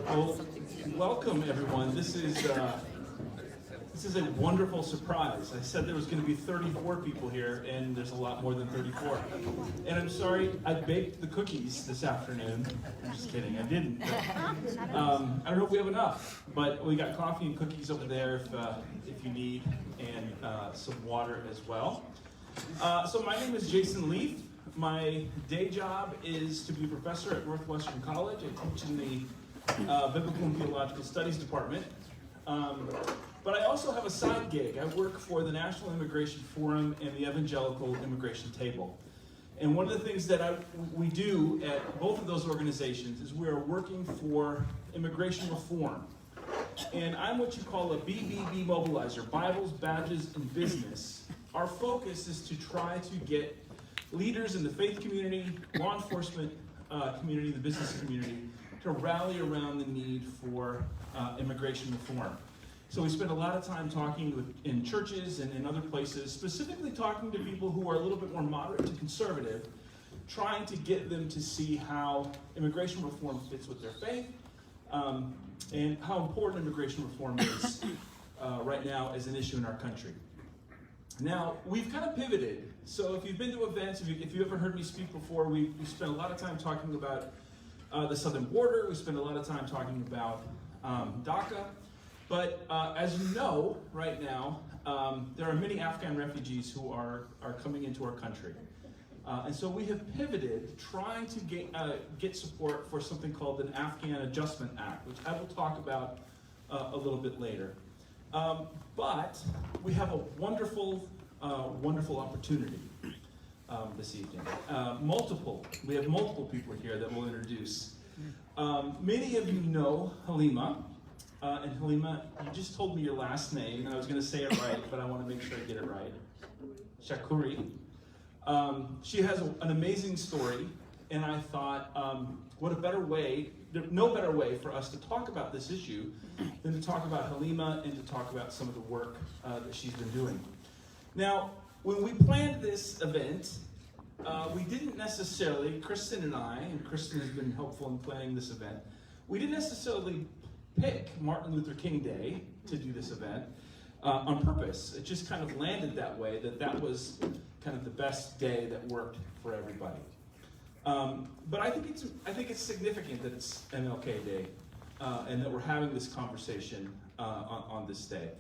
Well, welcome everyone. This is a wonderful surprise. I said there was going to be 34 people here, and there's a lot more than 34. And I'm sorry, I baked the cookies this afternoon. I'm just kidding, I didn't. But, I don't know if we have enough, but we got coffee and cookies over there if you need, and some water as well. So my name is Jason Leaf. My day job is to be a professor at Northwestern College. I teach in the Biblical and Theological Studies Department. But I also have a side gig. I work for the National Immigration Forum and the Evangelical Immigration Table. And one of the things that we do at both of those organizations is we are working for immigration reform. And I'm what you call a BBB mobilizer, Bibles, Badges, and Business. Our focus is to try to get leaders in the faith community, law enforcement community, the business community, to rally around the need for immigration reform. So we spend a lot of time talking in churches and in other places, specifically talking to people who are a little bit more moderate to conservative, trying to get them to see how immigration reform fits with their faith, and how important immigration reform is right now as an issue in our country. Now, we've kind of pivoted. So if you've been to events, if you've ever heard me speak before, we spent a lot of time talking about the southern border. We spent a lot of time talking about DACA. But as you know, right now, there are many Afghan refugees who are coming into our country. And so we have pivoted, trying to get support for something called an Afghan Adjustment Act, which I will talk about a little bit later. But we have a wonderful opportunity this evening. We have multiple people here that we'll introduce. Many of you know Halima. And Halima, you just told me your last name, and I was going to say it right, but I want to make sure I get it right. Shakuri. She has an amazing story, and I thought, what a better way, no better way for us to talk about this issue than to talk about Halima and to talk about some of the work that she's been doing. Now, when we planned this event, we didn't necessarily, Kristen and I, and Kristen has been helpful in planning this event, we didn't necessarily pick Martin Luther King Day to do this event on purpose. It just kind of landed that way, that was kind of the best day that worked for everybody. But I think it's significant that it's MLK Day and that we're having this conversation on this day.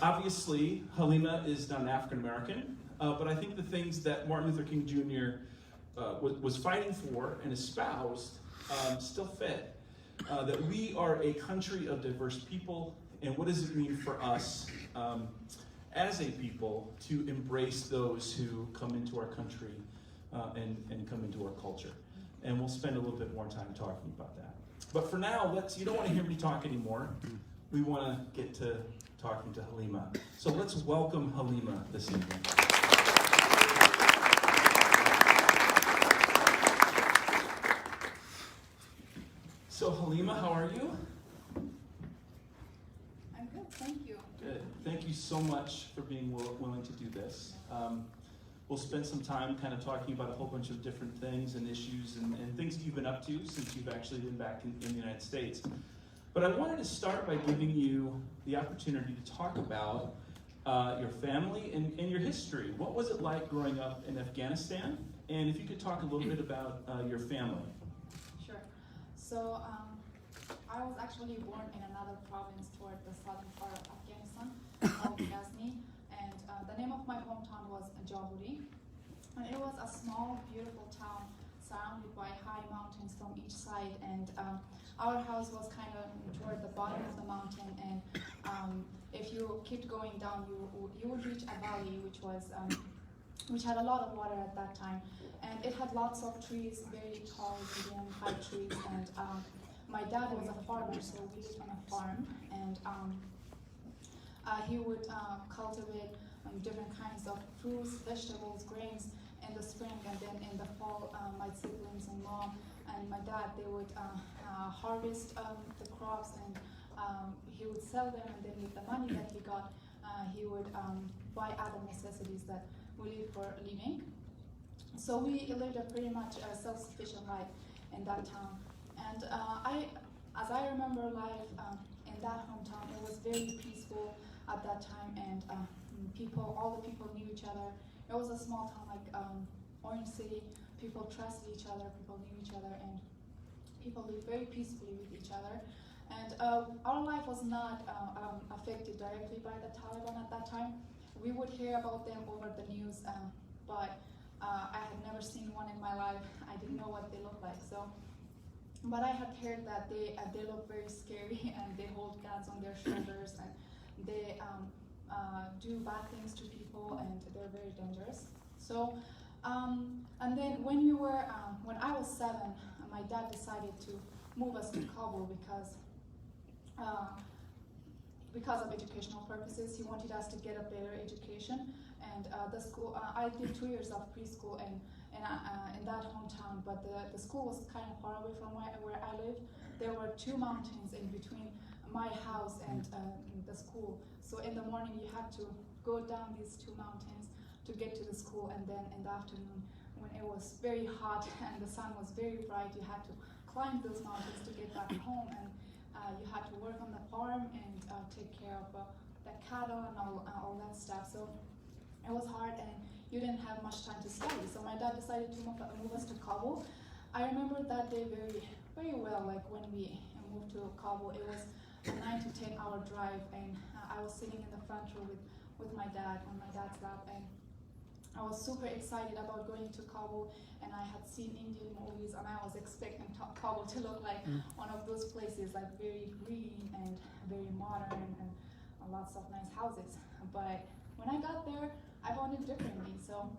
Obviously, Halima is not an African American, but I think the things that Martin Luther King Jr. Was fighting for and espoused still fit. That we are a country of diverse people, and what does it mean for us as a people to embrace those who come into our country and come into our culture. And we'll spend a little bit more time talking about that. But for now, you don't want to hear me talk anymore. We want to get to talking to Halima. So let's welcome Halima this evening. So Halima, how are you? I'm good, thank you. Good. Thank you so much for being willing to do this. We'll spend some time kind of talking about a whole bunch of different things and issues and things that you've been up to since you've actually been back in the United States. But I wanted to start by giving you the opportunity to talk about your family and your history. What was it like growing up in Afghanistan? And if you could talk a little bit about your family. So I was actually born in another province toward the southern part of Afghanistan called Ghazni, and the name of my hometown was Jawhari, and it was a small, beautiful town surrounded by high mountains from each side, and our house was kind of toward the bottom of the mountain, and if you kept going down, you would reach a valley which had a lot of water at that time. And it had lots of trees, very tall, medium, high trees, and my dad was a farmer, so we lived on a farm, and he would cultivate different kinds of fruits, vegetables, grains in the spring, and then in the fall, my siblings and mom and my dad, they would harvest the crops, and he would sell them, and then with the money that he got, he would buy other necessities that we need for living. So we lived a pretty much self-sufficient life in that town. And as I remember life in that hometown, it was very peaceful at that time, and all the people knew each other. It was a small town like Orange City. People trusted each other, people knew each other, and people lived very peacefully with each other. And our life was not affected directly by the Taliban at that time. We would hear about them over the news, but I had never seen one in my life. I didn't know what they looked like. But I had heard that they look very scary, and they hold guns on their shoulders, and they do bad things to people, and they're very dangerous. So, and then when I was 7, my dad decided to move us to Kabul because of educational purposes. He wanted us to get a better education, and the school. I did 2 years of preschool in that hometown, but the school was kind of far away from where I lived. There were 2 mountains in between my house and the school. So in the morning you had to go down these 2 mountains to get to the school, and then in the afternoon, when it was very hot and the sun was very bright, you had to climb those mountains to get back home, and you had to work on the farm and take care of the cattle and all that stuff. So it was hard, and you didn't have much time to study. So my dad decided to move us to Kabul. I remember that day very, very well. Like when we moved to Kabul, it was a 9 to 10 hour drive, and I was sitting in the front row with my dad on my dad's lap, and I was super excited about going to Kabul, and I had seen Indian movies, and I was expecting Kabul to look like one of those places, like very green and very modern and lots of nice houses. But when I got there, I found it differently. So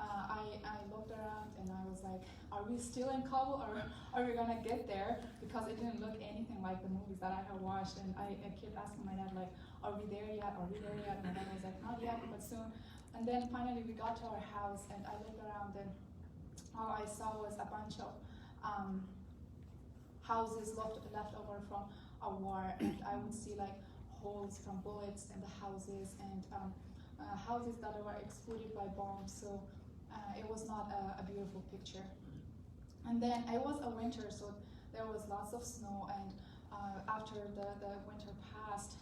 I looked around and I was like, are we still in Kabul, or are we gonna get there? Because it didn't look anything like the movies that I had watched, and I kept asking my dad, like, are we there yet? Are we there yet? And my dad was like, not yet, but soon. And then finally we got to our house, and I looked around, and all I saw was a bunch of houses left over from a war, and I would see like holes from bullets in the houses, and houses that were exploded by bombs. So it was not a beautiful picture. And then it was a winter, so there was lots of snow, and after the winter passed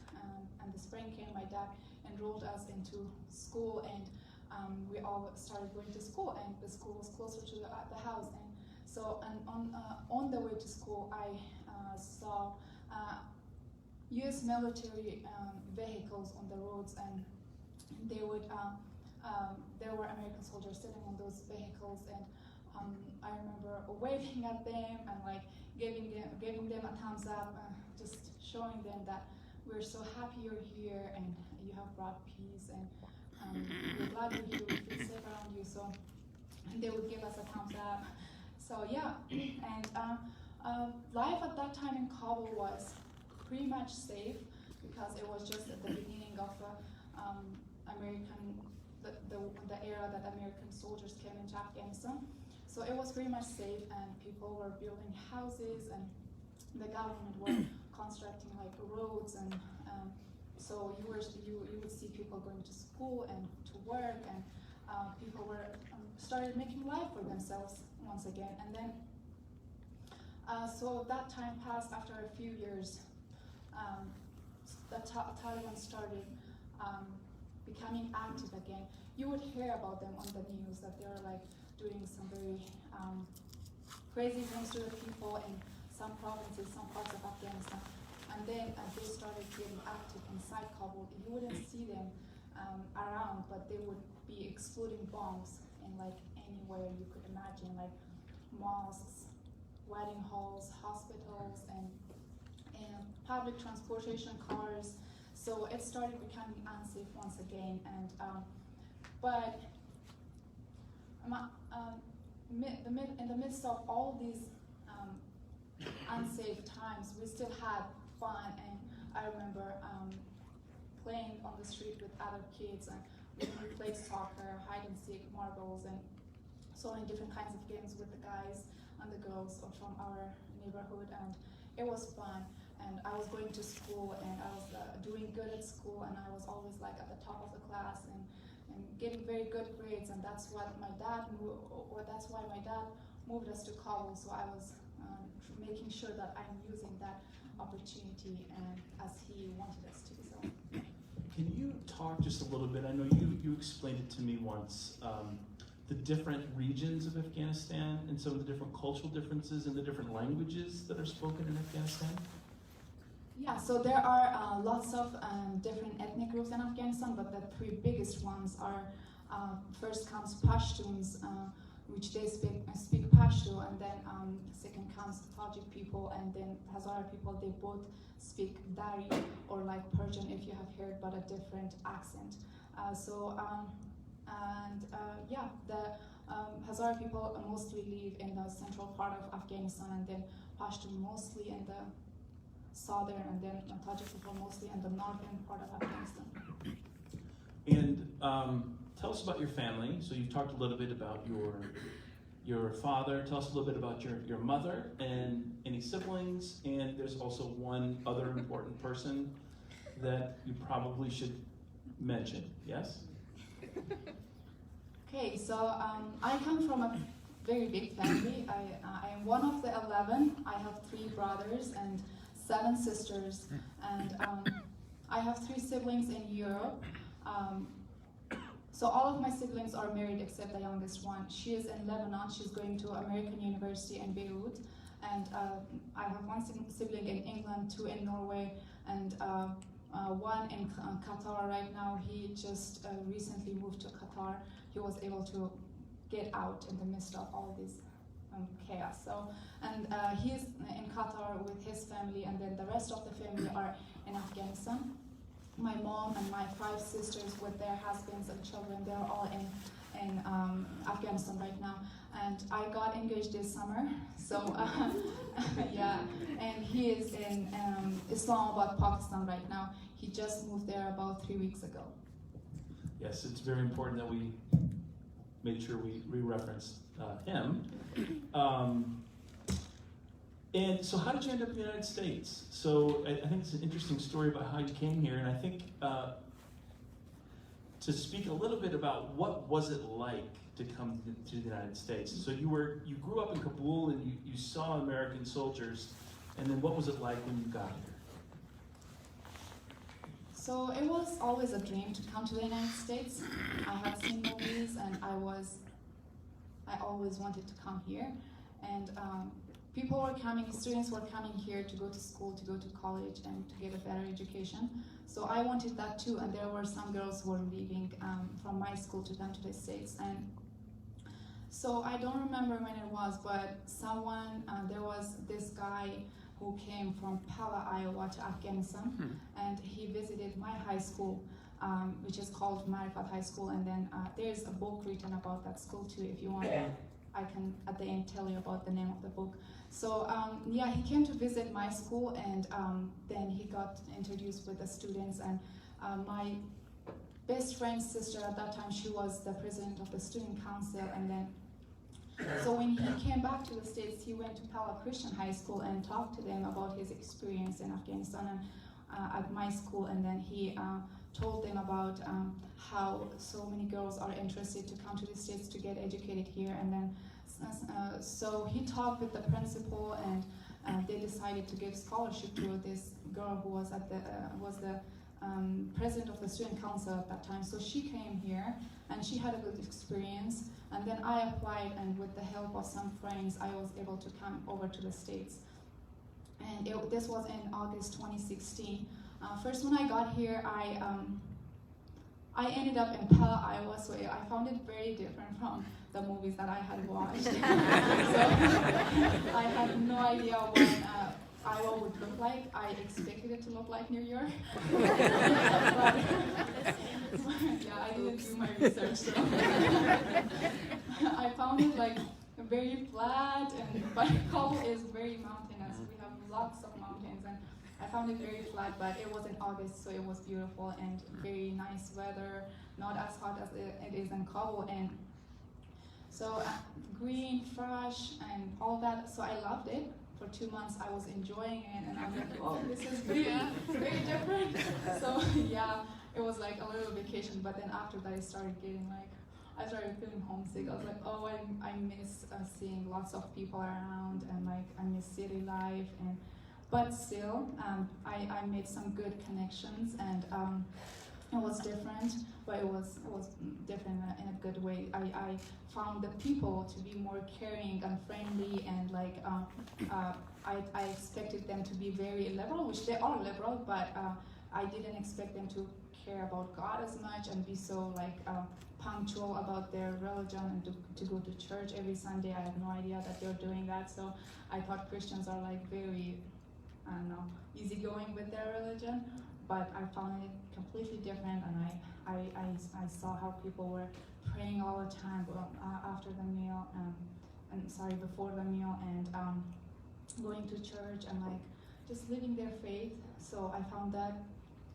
and the spring came, my dad enrolled us into school, and we all started going to school, and the school was closer to the house. And so, and on the way to school, I saw U.S. military vehicles on the roads, and they would there were American soldiers sitting on those vehicles, and I remember waving at them and like giving them a thumbs up, just showing them that we're so happy you're here and you have brought peace, and we're glad you're here, we feel safe around you. So and they would give us a thumbs up. So yeah, and life at that time in Kabul was pretty much safe, because it was just at the beginning of the era that American soldiers came into Afghanistan. So it was pretty much safe, and people were building houses, and the government were constructing like roads, and so you would see people going to school and to work, and people were started making life for themselves once again. And then so that time passed. After a few years, the Taliban started becoming active again. You would hear about them on the news, that they were like doing some very crazy things to the people in some provinces, some parts of Afghanistan. And then they started getting active inside Kabul. You wouldn't see them around, but they would be exploding bombs in like anywhere you could imagine, like mosques, wedding halls, hospitals, and public transportation cars. So it started becoming unsafe once again. And but in the midst of all these unsafe times, we still had fun. And I remember playing on the street with other kids, and we played soccer, hide and seek, marbles, and so many different kinds of games with the guys and the girls from our neighborhood, and it was fun. And I was going to school, and I was doing good at school, and I was always like at the top of the class and getting very good grades, and that's what that's why my dad moved us to Kabul. So I was making sure that I'm using that opportunity and as he wanted us to. So. Can you talk just a little bit? I know you explained it to me once. The different regions of Afghanistan and some of the different cultural differences and the different languages that are spoken in Afghanistan? Yeah, so there are lots of different ethnic groups in Afghanistan, but the three biggest ones are, first comes Pashtuns, which they speak Pashto, and then second comes Tajik people, and then Hazara people. They both speak Dari, or like Persian if you have heard, but a different accent. The Hazara people mostly live in the central part of Afghanistan, and then Pashtun mostly in the southern, and then Tajik people mostly in the northern part of Afghanistan. And tell us about your family. So you've talked a little bit about your father. Tell us a little bit about your mother and any siblings. And there's also one other important person that you probably should mention. Yes? Okay, so I come from a very big family. I am one of the 11. I have 3 brothers and 7 sisters, and I have 3 siblings in Europe. So all of my siblings are married except the youngest one. She is in Lebanon. She's going to American University in Beirut. And I have 1 sibling in England, 2 in Norway, and 1 in Qatar right now. He just recently moved to Qatar. He was able to get out in the midst of all this chaos. So, and he's in Qatar with his family, and then the rest of the family are in Afghanistan. My mom and my 5 sisters with their husbands and children, they're all in Afghanistan right now. And I got engaged this summer, so yeah, and he is in Islamabad, Pakistan right now. He just moved there about 3 weeks ago. Yes, it's very important that we make sure we reference him. And so how did you end up in the United States? So I think it's an interesting story about how you came here, and I think to speak a little bit about what was it like to come to the United States. So you grew up in Kabul and you saw American soldiers, and then what was it like when you got here? So it was always a dream to come to the United States. I had seen movies, and I always wanted to come here. And people were coming, students were coming here to go to school, to go to college, and to get a better education. So I wanted that too, and there were some girls who were leaving from my school to come to the States. And so I don't remember when it was, but there was this guy who came from Pella, Iowa to Afghanistan, and he visited my high school, which is called Marifat High School, and then there's a book written about that school too. If you want, I can at the end tell you about the name of the book. So yeah, he came to visit my school, and then he got introduced with the students, and my best friend's sister at that time, she was the president of the student council, and then so when he came back to the States, he went to Pella Christian High School and talked to them about his experience in Afghanistan and at my school, and then he told them about how so many girls are interested to come to the States to get educated here, and then so he talked with the principal, and they decided to give scholarship to this girl who was the president of the student council at that time. So she came here, and she had a good experience, and then I applied, and with the help of some friends, I was able to come over to the States. And this was in August 2016. First, when I got here, I ended up in Pella, Iowa, so I found it very different from the movies that I had watched. So I had no idea what Iowa would look like. I expected it to look like New York. But, yeah, I didn't do my research, so I found it like very flat, but Kabul is very mountainous. We have lots of mountains, and I found it very flat, but it was in August, so it was beautiful and very nice weather, not as hot as it is in Kabul, and so green, fresh, and all that. So I loved it. For 2 months, I was enjoying it, and I was like, oh, this is very, very different. So yeah, it was like a little vacation, but then after that, I started feeling homesick. I was like, oh, I miss seeing lots of people around, and like I miss city life, and but still, I made some good connections, and it was different, but it was different in a good way. I found the people to be more caring and friendly, and like I expected them to be very liberal, which they are liberal, but I didn't expect them to care about God as much and be so like punctual about their religion and to go to church every Sunday. I had no idea that they're doing that, so I thought Christians are like very, I don't know, easygoing with their religion, but I found it completely different, and I saw how people were praying all the time after the meal, and sorry, before the meal, and going to church and like just living their faith. So I found that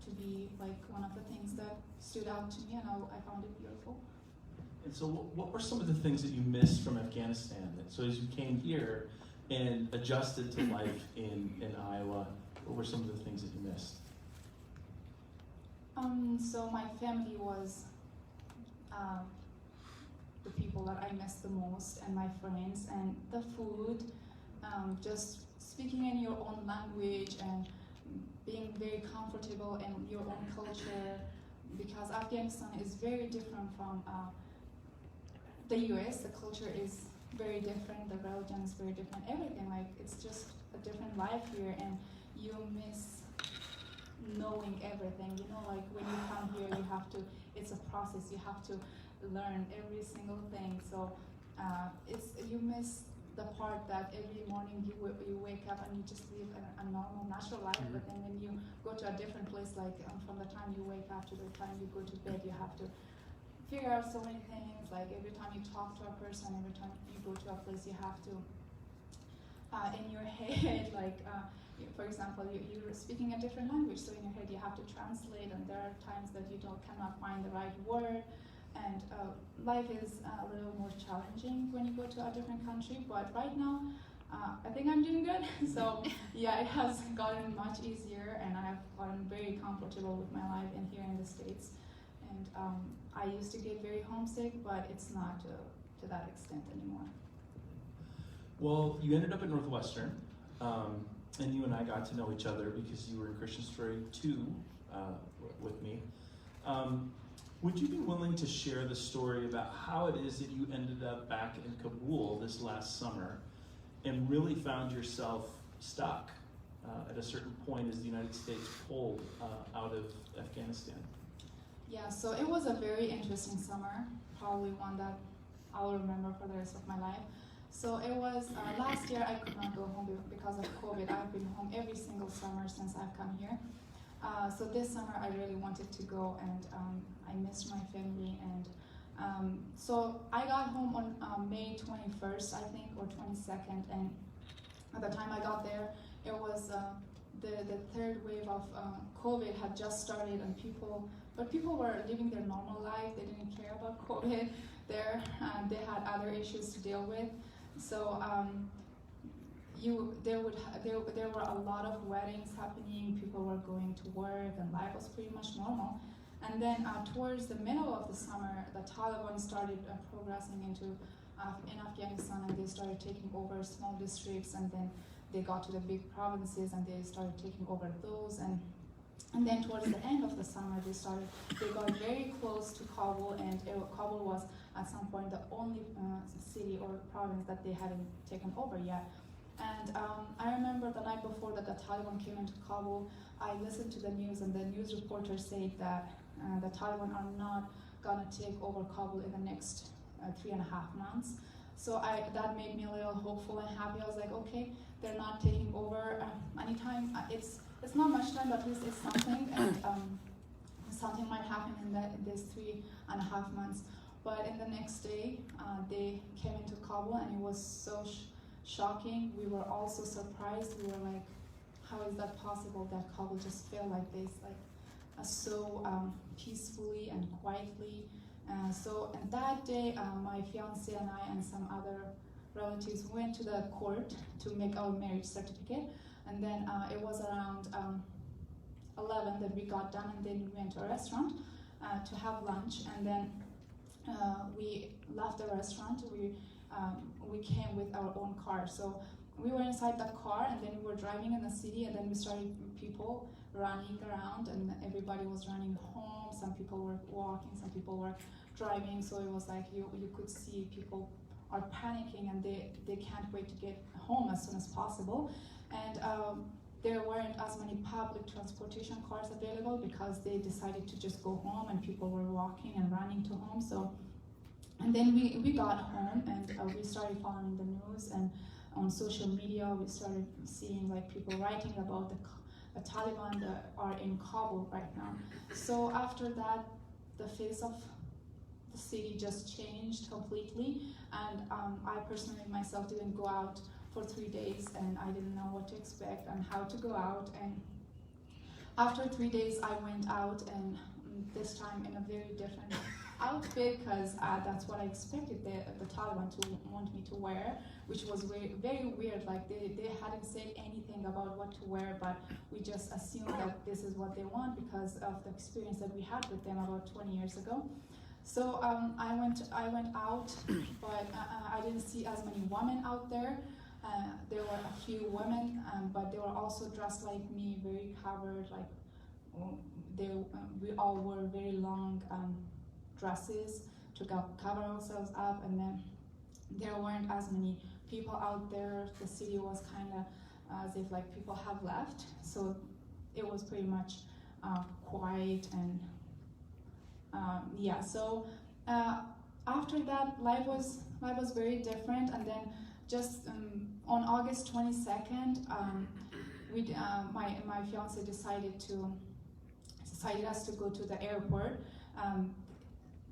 to be like one of the things that stood out to me, and I found it beautiful. And so what were some of the things that you missed from Afghanistan? So as you came here and adjusted to life in Iowa, what were some of the things that you missed? So my family was the people that I missed the most, and my friends, and the food, just speaking in your own language and being very comfortable in your own culture, because Afghanistan is very different from the US. The culture is very different, the religion is very different, everything, like it's just a different life here, and you miss knowing everything, you know, like when you come here you have to, it's a process, you have to learn every single thing, so you miss the part that every morning you wake up and you just live a normal, natural life, but then when you go to a different place, like from the time you wake up to the time you go to bed, you have to figure out so many things, like every time you talk to a person, every time you go to a place, you have to, in your head, like, for example, you're speaking a different language, so in your head you have to translate, and there are times that you cannot find the right word, and life is a little more challenging when you go to a different country, but right now, I think I'm doing good. So yeah, it has gotten much easier, and I have gotten very comfortable with my life in here in the States. And I used to get very homesick, but it's not to that extent anymore. Well, you ended up at Northwestern, and you and I got to know each other because you were in Christian Story 2 with me. Would you be willing to share the story about how it is that you ended up back in Kabul this last summer and really found yourself stuck at a certain point as the United States pulled out of Afghanistan? Yeah, so it was a very interesting summer, probably one that I'll remember for the rest of my life. So it was, last year I could not go home because of COVID. I've been home every single summer since I've come here. So this summer I really wanted to go, and I missed my family, and so I got home on May 21st, I think, or 22nd, and at the time I got there, it was the third wave of COVID had just started, and people were living their normal life. They didn't care about COVID there, they had other issues to deal with. So there were a lot of weddings happening, people were going to work, and life was pretty much normal. And then towards the middle of the summer, the Taliban started progressing in Afghanistan, and they started taking over small districts, and then they got to the big provinces, and they started taking over those. And then towards the end of the summer, they got very close to Kabul, and Kabul was at some point the only city or province that they hadn't taken over yet. And I remember the night before that the Taliban came into Kabul, I listened to the news, and the news reporter said that the Taliban are not gonna take over Kabul in the next 3.5 months. So that made me a little hopeful and happy. I was like, okay, they're not taking over anytime. It's not much time, but at least it's something, and something might happen in this 3.5 months. But in the next day, they came into Kabul, and it was so shocking. We were also surprised. We were like, how is that possible that Kabul just fell like this, like so peacefully and quietly? And that day, my fiance and I and some other relatives went to the court to make our marriage certificate, and then it was around 11 that we got done, and then we went to a restaurant to have lunch, and then we left the restaurant. We came with our own car. So we were inside the car, and then we were driving in the city, and then we started people running around, and everybody was running home. Some people were walking, some people were driving, so it was like you could see people are panicking, and they can't wait to get home as soon as possible. And there weren't as many public transportation cars available because they decided to just go home, and people were walking and running to home. So, and then we got home, and we started following the news, and on social media we started seeing like people writing about the Taliban that are in Kabul right now. So after that, the face of the city just changed completely, and I personally myself didn't go out for 3 days, and I didn't know what to expect and how to go out. And after 3 days I went out, and this time in a very different outfit, because that's what I expected the Taliban to want me to wear, which was very, very weird. Like they hadn't said anything about what to wear, but we just assumed that this is what they want because of the experience that we had with them about 20 years ago. So I went out, but I didn't see as many women out there. There were a few women, but they were also dressed like me, very covered. Like we all wore very long dresses to cover ourselves up, and then there weren't as many people out there. The city was kind of as if like people have left, so it was pretty much quiet. And yeah, so after that, life was very different. And then just on August 22nd, my fiance decided us to go to the airport.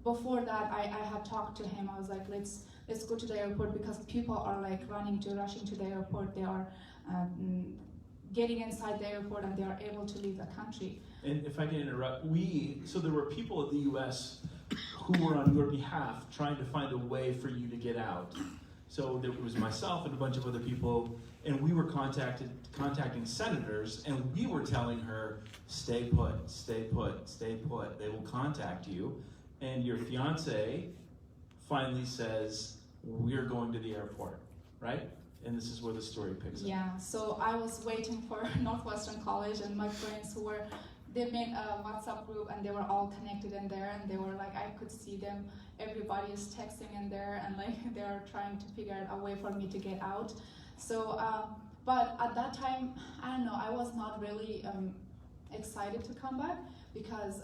Before that, I had talked to him. I was like, let's go to the airport, because people are like rushing to the airport. They are getting inside the airport, and they are able to leave the country. And if I can interrupt, so there were people in the U.S. who were on your behalf trying to find a way for you to get out. So there was myself and a bunch of other people, and we were contacting senators, and we were telling her, stay put, stay put, stay put. They will contact you. And your fiance finally says, we're going to the airport, right? And this is where the story picks up. Yeah, so I was waiting for Northwestern College, and my friends they made a WhatsApp group, and they were all connected in there, and they were like, I could see them, everybody is texting in there, and like they're trying to figure out a way for me to get out. So, but at that time, I don't know, I was not really excited to come back, because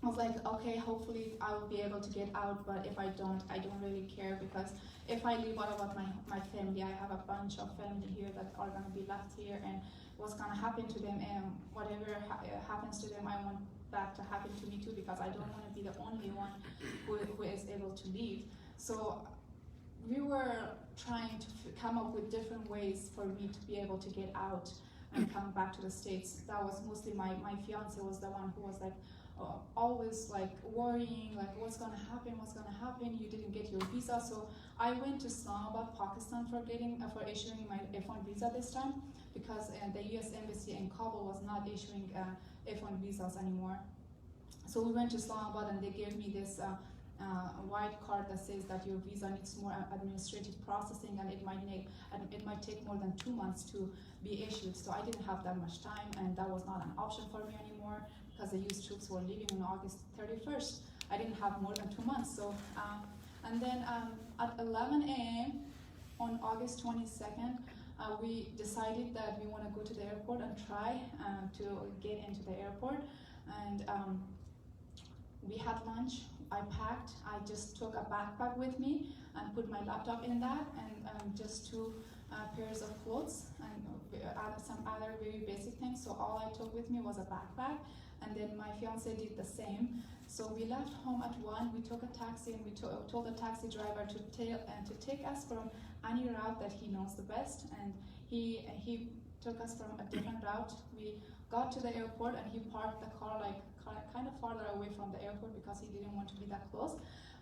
I was like, okay, hopefully I will be able to get out, but if I don't really care, because if I leave, what about my family? I have a bunch of family here that are going to be left here, and what's going to happen to them, and whatever happens to them, I want that to happen to me too, because I don't want to be the only one who is able to leave. So we were trying to come up with different ways for me to be able to get out and come back to the States. That was mostly my fiance was the one who was like, always like worrying, like what's gonna happen, you didn't get your visa. So I went to Islamabad, Pakistan for issuing my F1 visa this time, because the US Embassy in Kabul was not issuing F1 visas anymore. So we went to Islamabad, and they gave me this white card that says that your visa needs more administrative processing, and it might take more than 2 months to be issued. So I didn't have that much time, and that was not an option for me anymore, because the US troops were leaving on August 31st. I didn't have more than 2 months. So, and then at 11 a.m. on August 22nd, we decided that we want to go to the airport and try to get into the airport. And we had lunch. I packed. I just took a backpack with me and put my laptop in that, and just 2 pairs of clothes and some other very basic things. So all I took with me was a backpack, and then my fiance did the same. So we left home at 1. We took a taxi, and we told the taxi driver to take us from any route that he knows the best, and he took us from a different route. We got to the airport, and he parked the car like kind of farther away from the airport, because he didn't want to be that close.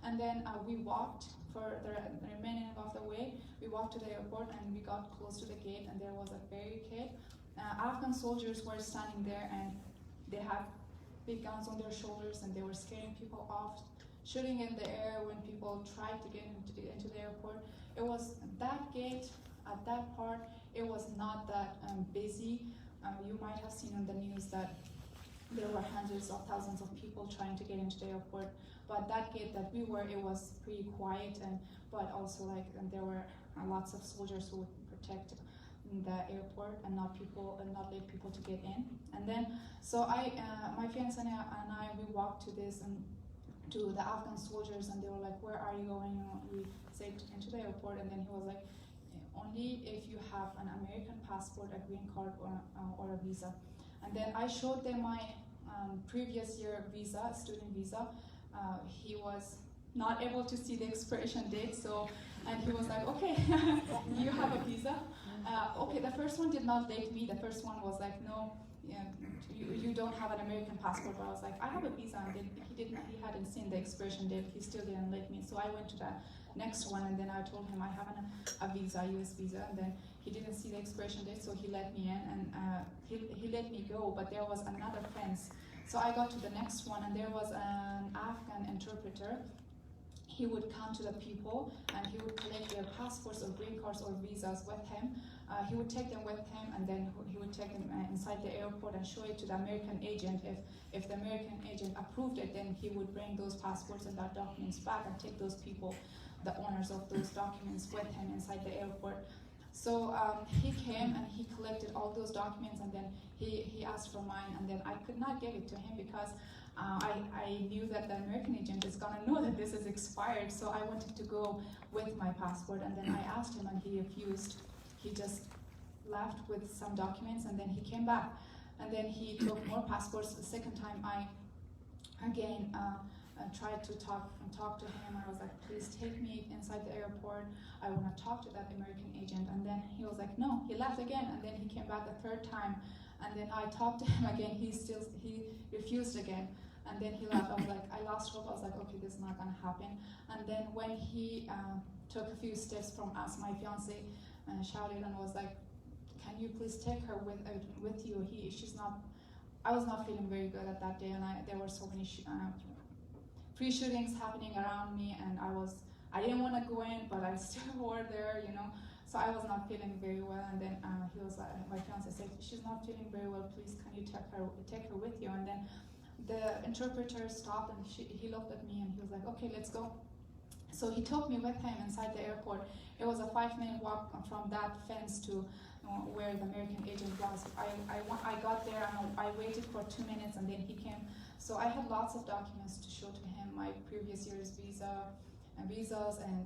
And then we walked for the remaining of the way. We walked to the airport, and we got close to the gate, and there was a barricade. Afghan soldiers were standing there, and they had big guns on their shoulders, and they were scaring people off, shooting in the air when people tried to get into the airport. It was that gate. at that part, it was not that busy. You might have seen on the news that there were hundreds of thousands of people trying to get into the airport. But that gate that we were, it was pretty quiet, but also there were lots of soldiers who would protect the airport and not let people to get in. And then, so my fiance and I, we walked to to the Afghan soldiers, and they were like, "Where are you going?" We said into the airport, and then he was like, "Only if you have an American passport, a green card, or a visa." And then I showed them my previous year visa, student visa. He was not able to see the expiration date, and he was like, "Okay, you have a visa." Okay, the first one did not date me. The first one was like, "No, you don't have an American passport." But I was like, "I have a visa," and then he hadn't seen the expiration date. He still didn't let me. So I went to the next one, and then I told him I have a visa, US visa, and then he didn't see the expiration date, so he let me in, and he let me go. But there was another fence. So I got to the next one, and there was an Afghan interpreter. He would come to the people, and he would collect their passports or green cards or visas with him. He would take them with him, and then he would take them inside the airport and show it to the American agent. If the American agent approved it, then he would bring those passports and that documents back and take those people, the owners of those documents, with him inside the airport. So he came and he collected all those documents, and then he asked for mine, and then I could not give it to him because I knew that the American agent is gonna know that this is expired. So I wanted to go with my passport, and then I asked him, and he refused. He just left with some documents, and then he came back, and then he took more passports. The second time I again tried to talk to him. I was like, "Please take me inside the airport. I want to talk to that American agent." And then he was like, "No." He left again, and then he came back the third time, and then I talked to him again. He refused again, and then he left. I was like, I lost hope. I was like, "Okay, this is not gonna happen." And then when he took a few steps from us, my fiance shouted and was like, "Can you please take her with you? She's not." I was not feeling very good at that day, and there were so many free shootings happening around me, and I didn't want to go in, but I still were there, So I was not feeling very well, and then he was like, my fiance said, "She's not feeling very well. Please, can you take her with you?" And then the interpreter stopped, and he looked at me, and he was like, "Okay, let's go." So he took me with him inside the airport. It was a 5-minute walk from that fence to where the American agent was. I got there, and I waited for 2 minutes, and then he came. So I had lots of documents to show to him, my previous year's visas, and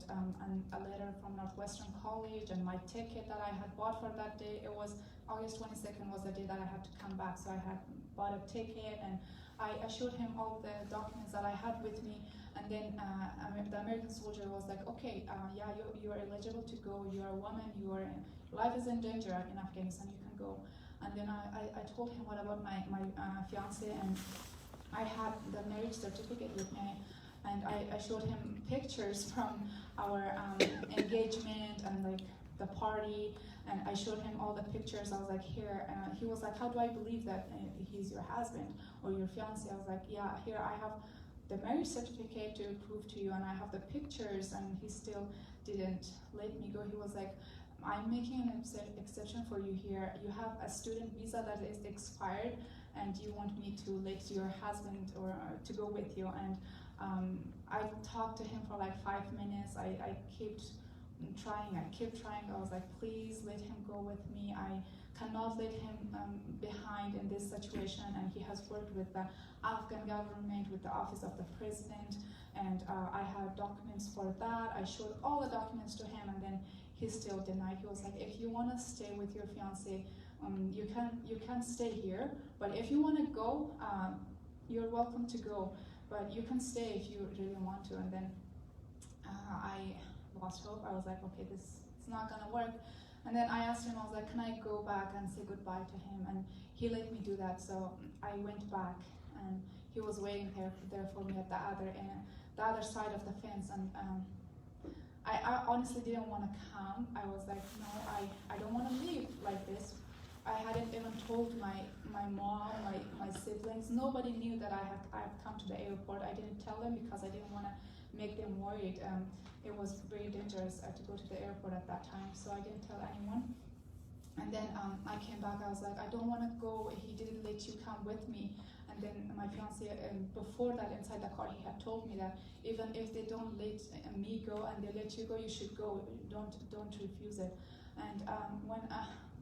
a letter from Northwestern College, and my ticket that I had bought for that day. It was August 22nd was the day that I had to come back, so I had bought a ticket, and I showed him all the documents that I had with me. And then the American soldier was like, "Okay, yeah, you are eligible to go. You are a woman. Your life is in danger in Afghanistan. You can go." And then I told him what about my fiance, and I had the marriage certificate with me, and I showed him pictures from our engagement and the party, and I showed him all the pictures. I was like, "Here," he was like, "How do I believe that he's your husband or your fiance?" I was like, "Yeah, here I have the marriage certificate to prove to you, and I have the pictures," and he still didn't let me go. He was like, "I'm making an exception for you here. You have a student visa that is expired, and you want me to let your husband or to go with you." And I talked to him for like 5 minutes. I kept trying. I was like, "Please let him go with me. I cannot let him behind in this situation." And he has worked with the Afghan government, with the office of the president, and I have documents for that. I showed all the documents to him, and then he still denied. He was like, "If you want to stay with your fiance, you can stay here, but if you want to go, you're welcome to go, but you can stay if you really want to." And then I lost hope. I was like, "Okay, this is not gonna work." And then I asked him, I was like, "Can I go back and say goodbye to him?" And he let me do that. So I went back, and he was waiting there for me at the other side of the fence. And I honestly didn't want to come. I was like, "No, I don't want to leave like this." I hadn't even told my mom, my siblings. Nobody knew that I had come to the airport. I didn't tell them because I didn't want to make them worried. It was very dangerous to go to the airport at that time, so I didn't tell anyone. And then I came back, I was like, I don't want to go, he didn't let you come with me. And then my fiance, before that, inside the car, he had told me that even if they don't let me go and they let you go, you should go, don't refuse it. And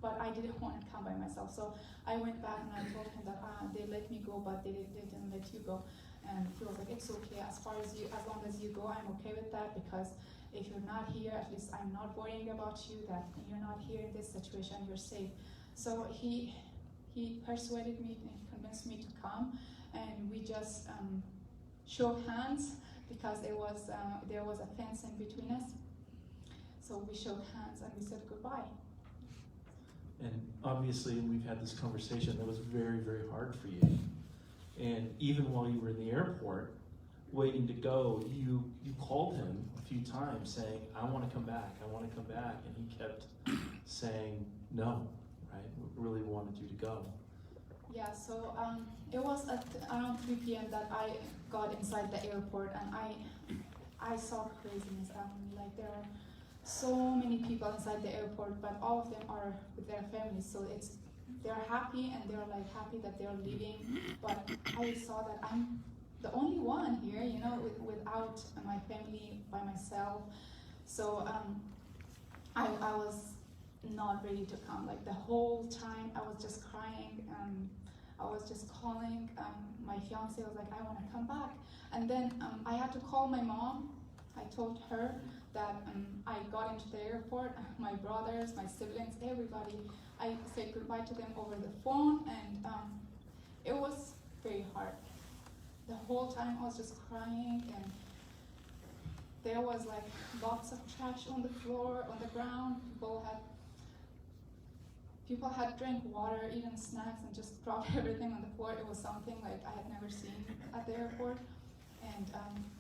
but I didn't want to come by myself, so I went back and I told him that they let me go, but they didn't let you go. And he was like, it's okay, as long as you go, I'm okay with that, because if you're not here, at least I'm not worrying about you, that you're not here in this situation, you're safe. So he persuaded me, and he convinced me to come, and we just shook hands, because there was a fence in between us. So we shook hands and we said goodbye. And obviously, we've had this conversation, that was very, very hard for you. And even while you were in the airport, waiting to go, you called him a few times saying, I want to come back, I want to come back. And he kept saying no, right? Really wanted you to go. Yeah, so it was at around 3 p.m. that I got inside the airport, and I saw craziness. Like, there are so many people inside the airport, but all of them are with their families, so they're happy, and they're like happy that they're leaving. But I saw that I'm the only one here, you know, without my family, by myself. So I was not ready to come. Like, the whole time I was just crying. I was just calling my fiance. I was like, I want to come back. And then I had to call my mom. I told her that I got into the airport, my brothers, my siblings, everybody. I said goodbye to them over the phone, and it was very hard. The whole time I was just crying, and there was like lots of trash on the floor, on the ground. People had drank water, eaten snacks, and just dropped everything on the floor. It was something like I had never seen at the airport. And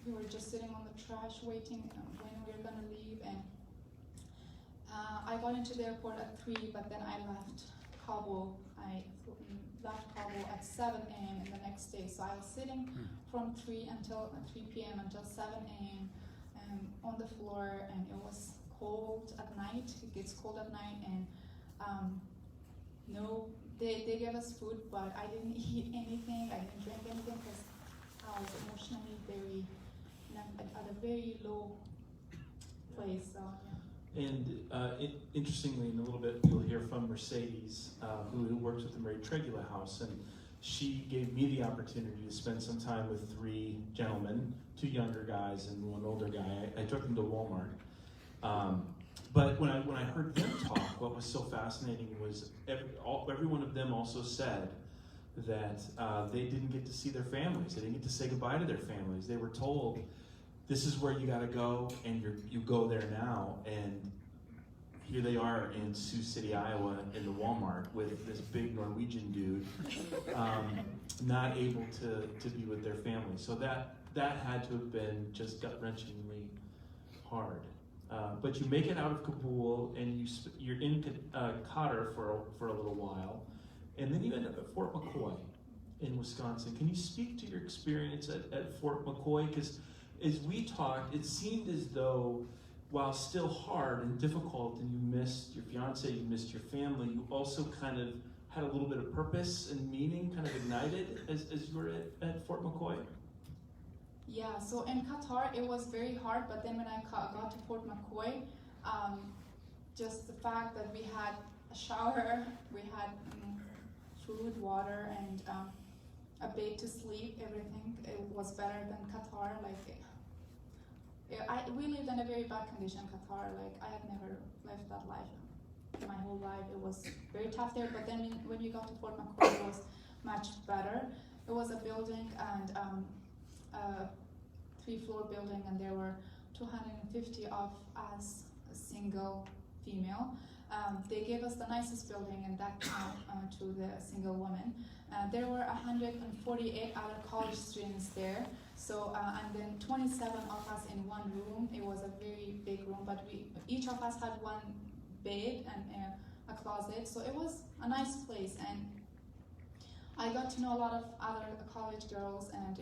we were just sitting on the trash waiting when we were gonna leave. And I got into the airport at 3, but then I left Kabul. I left Kabul at 7 a.m. in the next day. So I was sitting from 3 p.m. until 7 a.m. On the floor, and it was cold at night. It gets cold at night, and they gave us food, but I didn't eat anything. I didn't drink anything, because I was emotionally at a very low place. So yeah. And interestingly, in a little bit, you'll hear from Mercedes, who works with the Mary Tregula House, and she gave me the opportunity to spend some time with 3 gentlemen, 2 younger guys and 1 older guy. I took them to Walmart. But when I heard them talk, what was so fascinating was every one of them also said that they didn't get to see their families. They didn't get to say goodbye to their families. They were told, this is where you got to go, and you go there now. And here they are in Sioux City, Iowa, in the Walmart with this big Norwegian dude, not able to be with their family. So that had to have been just gut-wrenchingly hard. But you make it out of Kabul, and you're in Qatar for a little while, and then you end up at Fort McCoy in Wisconsin. Can you speak to your experience at Fort McCoy? Because as we talked, it seemed as though, while still hard and difficult, and you missed your fiance, you missed your family, you also kind of had a little bit of purpose and meaning kind of ignited as you were at Fort McCoy? Yeah, so in Qatar, it was very hard, but then when I got to Fort McCoy, just the fact that we had a shower, we had food, water, and a bed to sleep, everything, it was better than Qatar. We lived in a very bad condition in Qatar. Like, I had never lived that life my whole life. It was very tough there, but then when you got to Fort McCoy, it was much better. It was a building, and a 3-floor building, and there were 250 of us, a single female. They gave us the nicest building, and that count to the single woman. There were 148 other college students there. So, and then 27 of us in one room. It was a very big room, but each of us had one bed and a closet. So it was a nice place, and I got to know a lot of other college girls, and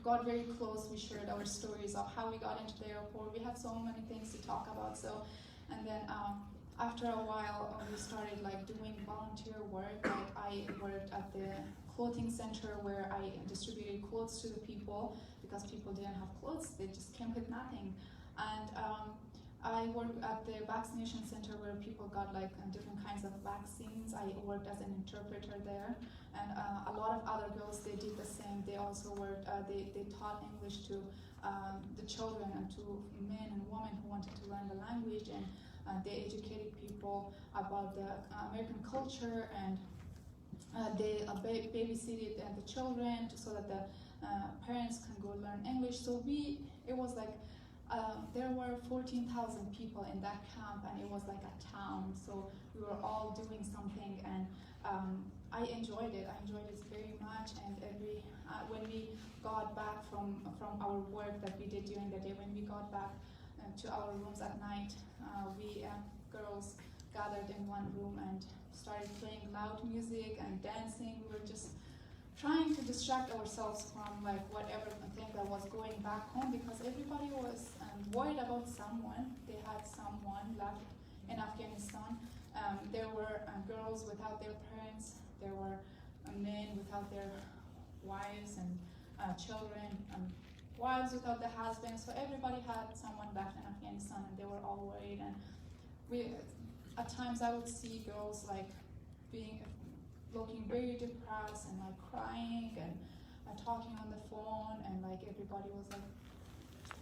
got very close. We shared our stories of how we got into the airport. We had so many things to talk about. So, and then after a while, we started like doing volunteer work. Like I worked at the clothing center where I distributed clothes to the people because people didn't have clothes. They just came with nothing. And I worked at the vaccination center where people got like different kinds of vaccines. I worked as an interpreter there, and a lot of other girls, they did the same. They also worked, they taught English to the children and to men and women who wanted to learn the language, and they educated people about the American culture, and they babysitted the children so that the parents can go learn English. So it was like, there were 14,000 people in that camp, and it was like a town. So we were all doing something, and I enjoyed it. I enjoyed it very much. And when we got back from our work that we did during the day, when we got back to our rooms at night, we girls gathered in one room and started playing loud music and dancing. We were just trying to distract ourselves from like whatever thing that was going back home, because everybody was worried about someone. They had someone left in Afghanistan. There were girls without their parents. There were men without their wives and children, wives without the husbands. So everybody had someone left in Afghanistan, and they were all worried. And at times I would see girls like looking very depressed and like crying and talking on the phone, and like everybody was like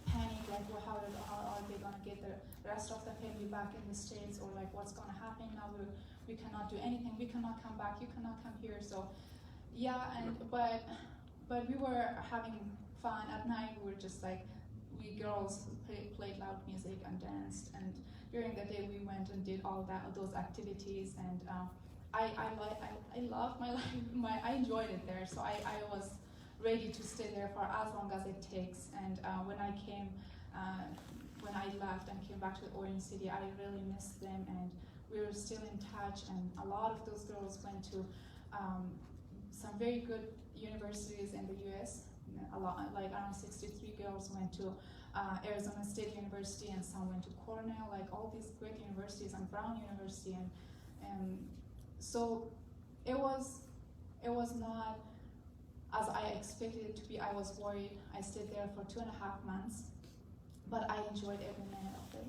panicked, like well, how are they gonna get the rest of the family back in the States, or like what's gonna happen now? We cannot do anything. We cannot come back. You cannot come here. So yeah, but we were having fun at night. We were just like, we girls played loud music and danced, and during the day we went and did all those activities, and I loved my life. I enjoyed it there, so I was ready to stay there for as long as it takes. And when I left and came back to Orange City, I really missed them, and we were still in touch. And a lot of those girls went to some very good universities in the U.S. A lot, like around 63 girls went to Arizona State University, and some went to Cornell, like all these great universities, and Brown University, and so it was not as I expected it to be. I was worried. I stayed there for 2.5 months, but I enjoyed every minute of it.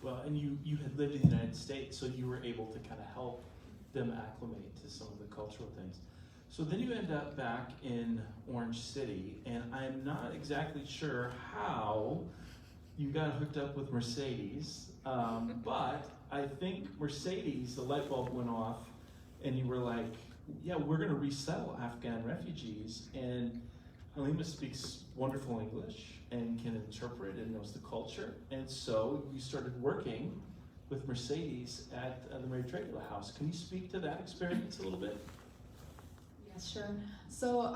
Well, and you had lived in the United States, so you were able to kind of help them acclimate to some of the cultural things. So then you end up back in Orange City, and I'm not exactly sure how you got hooked up with Mercedes, but I think Mercedes, the light bulb went off, and you were like, yeah, we're going to resettle Afghan refugees. And Halima speaks wonderful English and can interpret and knows the culture. And so you started working with Mercedes at the Mary Tragula House. Can you speak to that experience a little bit? Yes, sure. So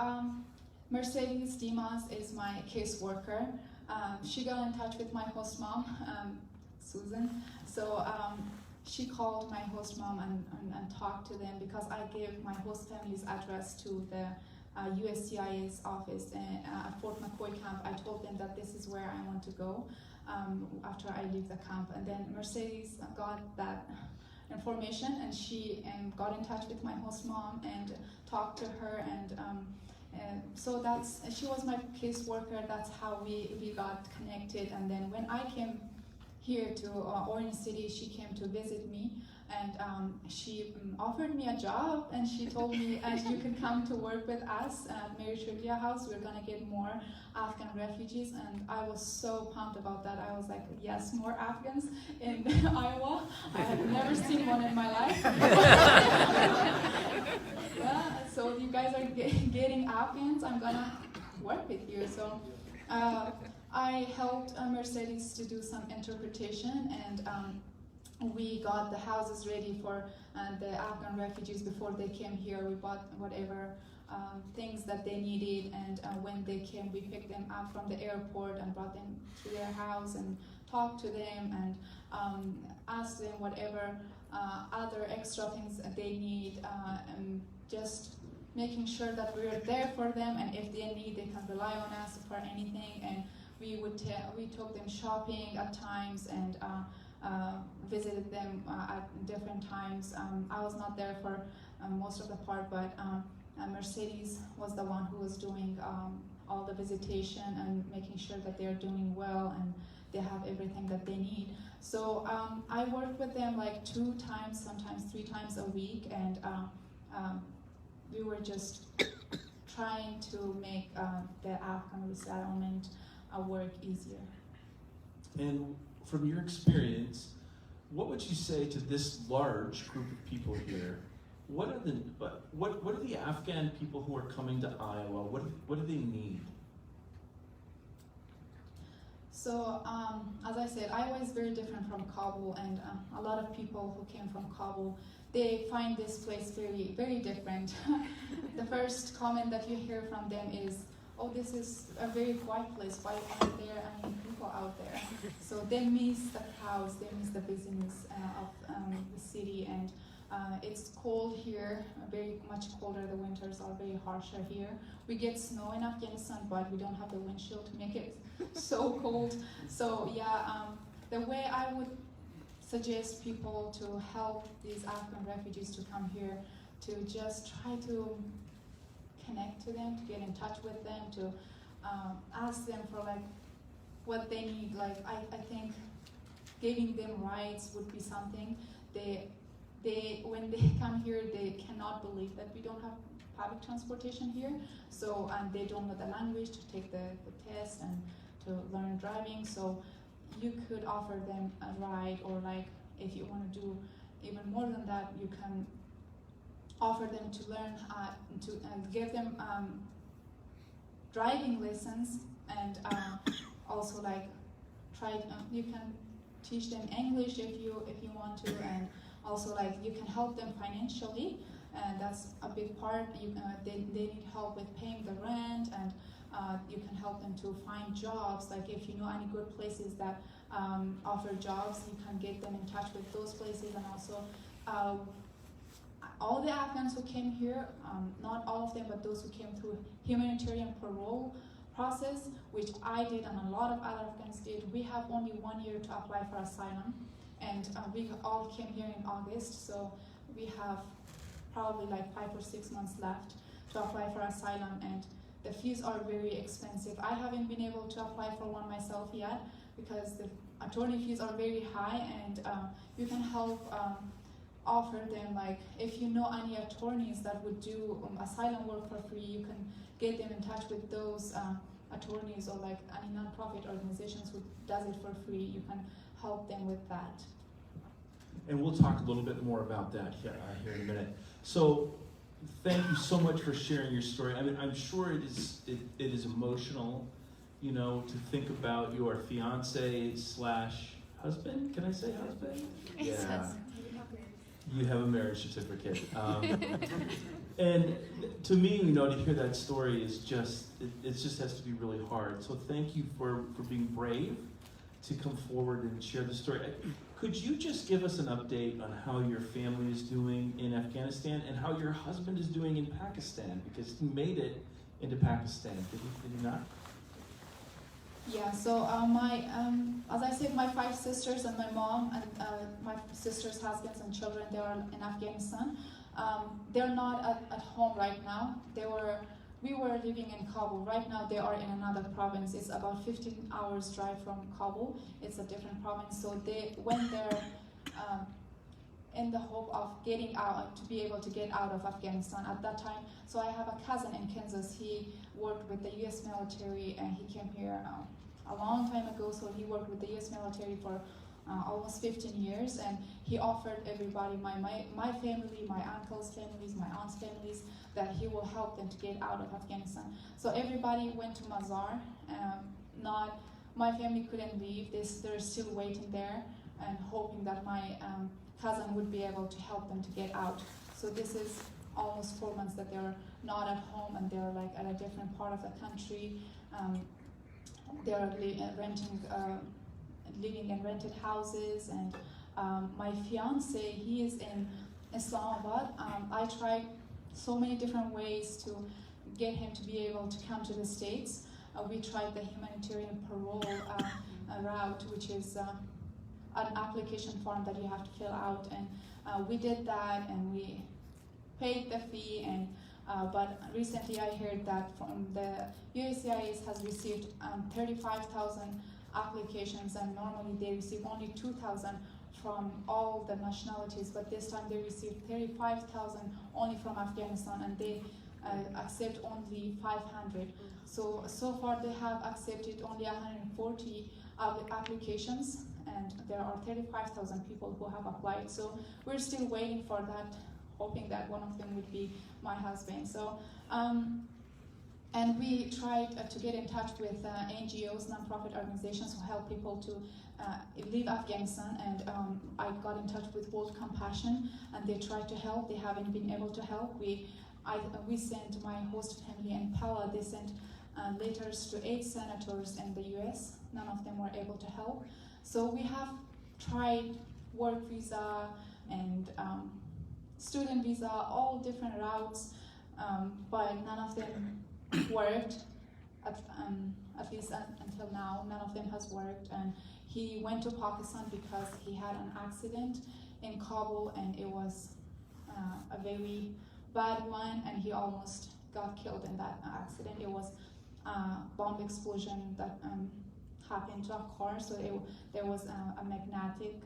Mercedes Dimas is my caseworker. She got in touch with my host mom, Susan. So she called my host mom and talked to them, because I gave my host family's address to the USCIS office at Fort McCoy camp. I told them that this is where I want to go after I leave the camp. And then Mercedes got that information, and she got in touch with my host mom and talked to her, and so she was my caseworker. That's how we got connected. And then when I came here to Orange City, she came to visit me, and she offered me a job, and she told me, you can come to work with us at Mary Traglia House. We're gonna get more Afghan refugees. And I was so pumped about that. I was like, yes, more Afghans in Iowa. I have never seen one in my life. Yeah, so you guys are getting Afghans, I'm gonna work with you. So I helped Mercedes to do some interpretation, and we got the houses ready for the Afghan refugees before they came here. We bought whatever things that they needed, and when they came, we picked them up from the airport and brought them to their house and talked to them and asked them whatever other extra things that they need, and just making sure that we're there for them, and if they need, they can rely on us for anything. And we took them shopping at times, and visited them at different times. I was not there for most of the part, but Mercedes was the one who was doing all the visitation and making sure that they're doing well and they have everything that they need. So I work with them like 2 times, sometimes 3 times a week, and we were just trying to make the Afghan resettlement work easier. And from your experience, what would you say to this large group of people here? What are the Afghan people who are coming to Iowa? What do they need? So, as I said, Iowa is very different from Kabul, and a lot of people who came from Kabul, they find this place very, very different. The first comment that you hear from them is, "Oh, this is a very quiet place. Why aren't there any people out there?" So they miss the crowds, they miss the busyness of the city, and it's cold here, very much colder. The winters are very harsher here. We get snow in Afghanistan, but we don't have the windshield to make it so cold. So yeah, the way I would suggest people to help these Afghan refugees to come here, to just try to connect to them, to get in touch with them, to ask them for like what they need. Like I think giving them rights would be something. When they come here, they cannot believe that we don't have public transportation here. So they don't know the language to take the test and to learn driving. So you could offer them a ride, or like if you want to do even more than that, you can offer them to learn to give them driving lessons, and also like you can teach them English if you want to, and also like you can help them financially, and that's a big part. They need help with paying the rent, and you can help them to find jobs. Like if you know any good places that offer jobs, you can get them in touch with those places. And also all the Afghans who came here, not all of them, but those who came through humanitarian parole process, which I did and a lot of other Afghans did, we have only 1 year to apply for asylum. And we all came here in August, so we have probably like 5 or 6 months left to apply for asylum, and the fees are very expensive. I haven't been able to apply for one myself yet because the attorney fees are very high, and you can help offer them, like if you know any attorneys that would do asylum work for free, you can get them in touch with those attorneys, or like any non-profit organizations who does it for free. You can help them with that. And we'll talk a little bit more about that here in a minute. So thank you so much for sharing your story. I mean, I'm sure it is emotional, you know, to think about your fiance / husband. Can I say husband? Yeah. You have a marriage certificate. And to me, you know, to hear that story is just, it just has to be really hard. So thank you for being brave to come forward and share the story. Could you just give us an update on how your family is doing in Afghanistan and how your husband is doing in Pakistan? Because he made it into Pakistan, did he not? Yeah, so as I said, my 5 sisters and my mom and my sisters' husbands and children, they are in Afghanistan. They're not at home right now. We were living in Kabul. Right now they are in another province. It's about 15 hours drive from Kabul. It's a different province. So they went there in the hope of getting out, to be able to get out of Afghanistan at that time. So I have a cousin in Kansas. He worked with the U.S. military, and he came here a long time ago. So he worked with the U.S. military for almost 15 years, and he offered everybody, my family, my uncle's families, my aunt's families, that he will help them to get out of Afghanistan. So everybody went to Mazar. My family couldn't leave. They're still waiting there and hoping that my cousin would be able to help them to get out. So this is almost 4 months that they're not at home, and they're like at a different part of the country. They're living in rented houses, and my fiance, he is in Islamabad. I tried so many different ways to get him to be able to come to the States. We tried the humanitarian parole route, which is an application form that you have to fill out, and we did that, and we paid the fee, and but recently I heard that from the USCIS has received 35,000 applications, and normally they receive only 2,000 from all the nationalities, but this time they received 35,000 only from Afghanistan, and they accept only 500. So far they have accepted only 140 applications, and there are 35,000 people who have applied. So we're still waiting for that, hoping that one of them would be my husband. So, and we tried to get in touch with NGOs, nonprofit organizations who help people to leave Afghanistan, and I got in touch with World Compassion, and they tried to help. They haven't been able to help. We sent my host family in Pella. They sent letters to 8 senators in the US. None of them were able to help. So we have tried work visa and student visa, all different routes, but none of them worked. At least until now, none of them has worked. And he went to Pakistan because he had an accident in Kabul, and it was a very bad one, and he almost got killed in that accident. It was a bomb explosion that happened to a car, so there was a magnetic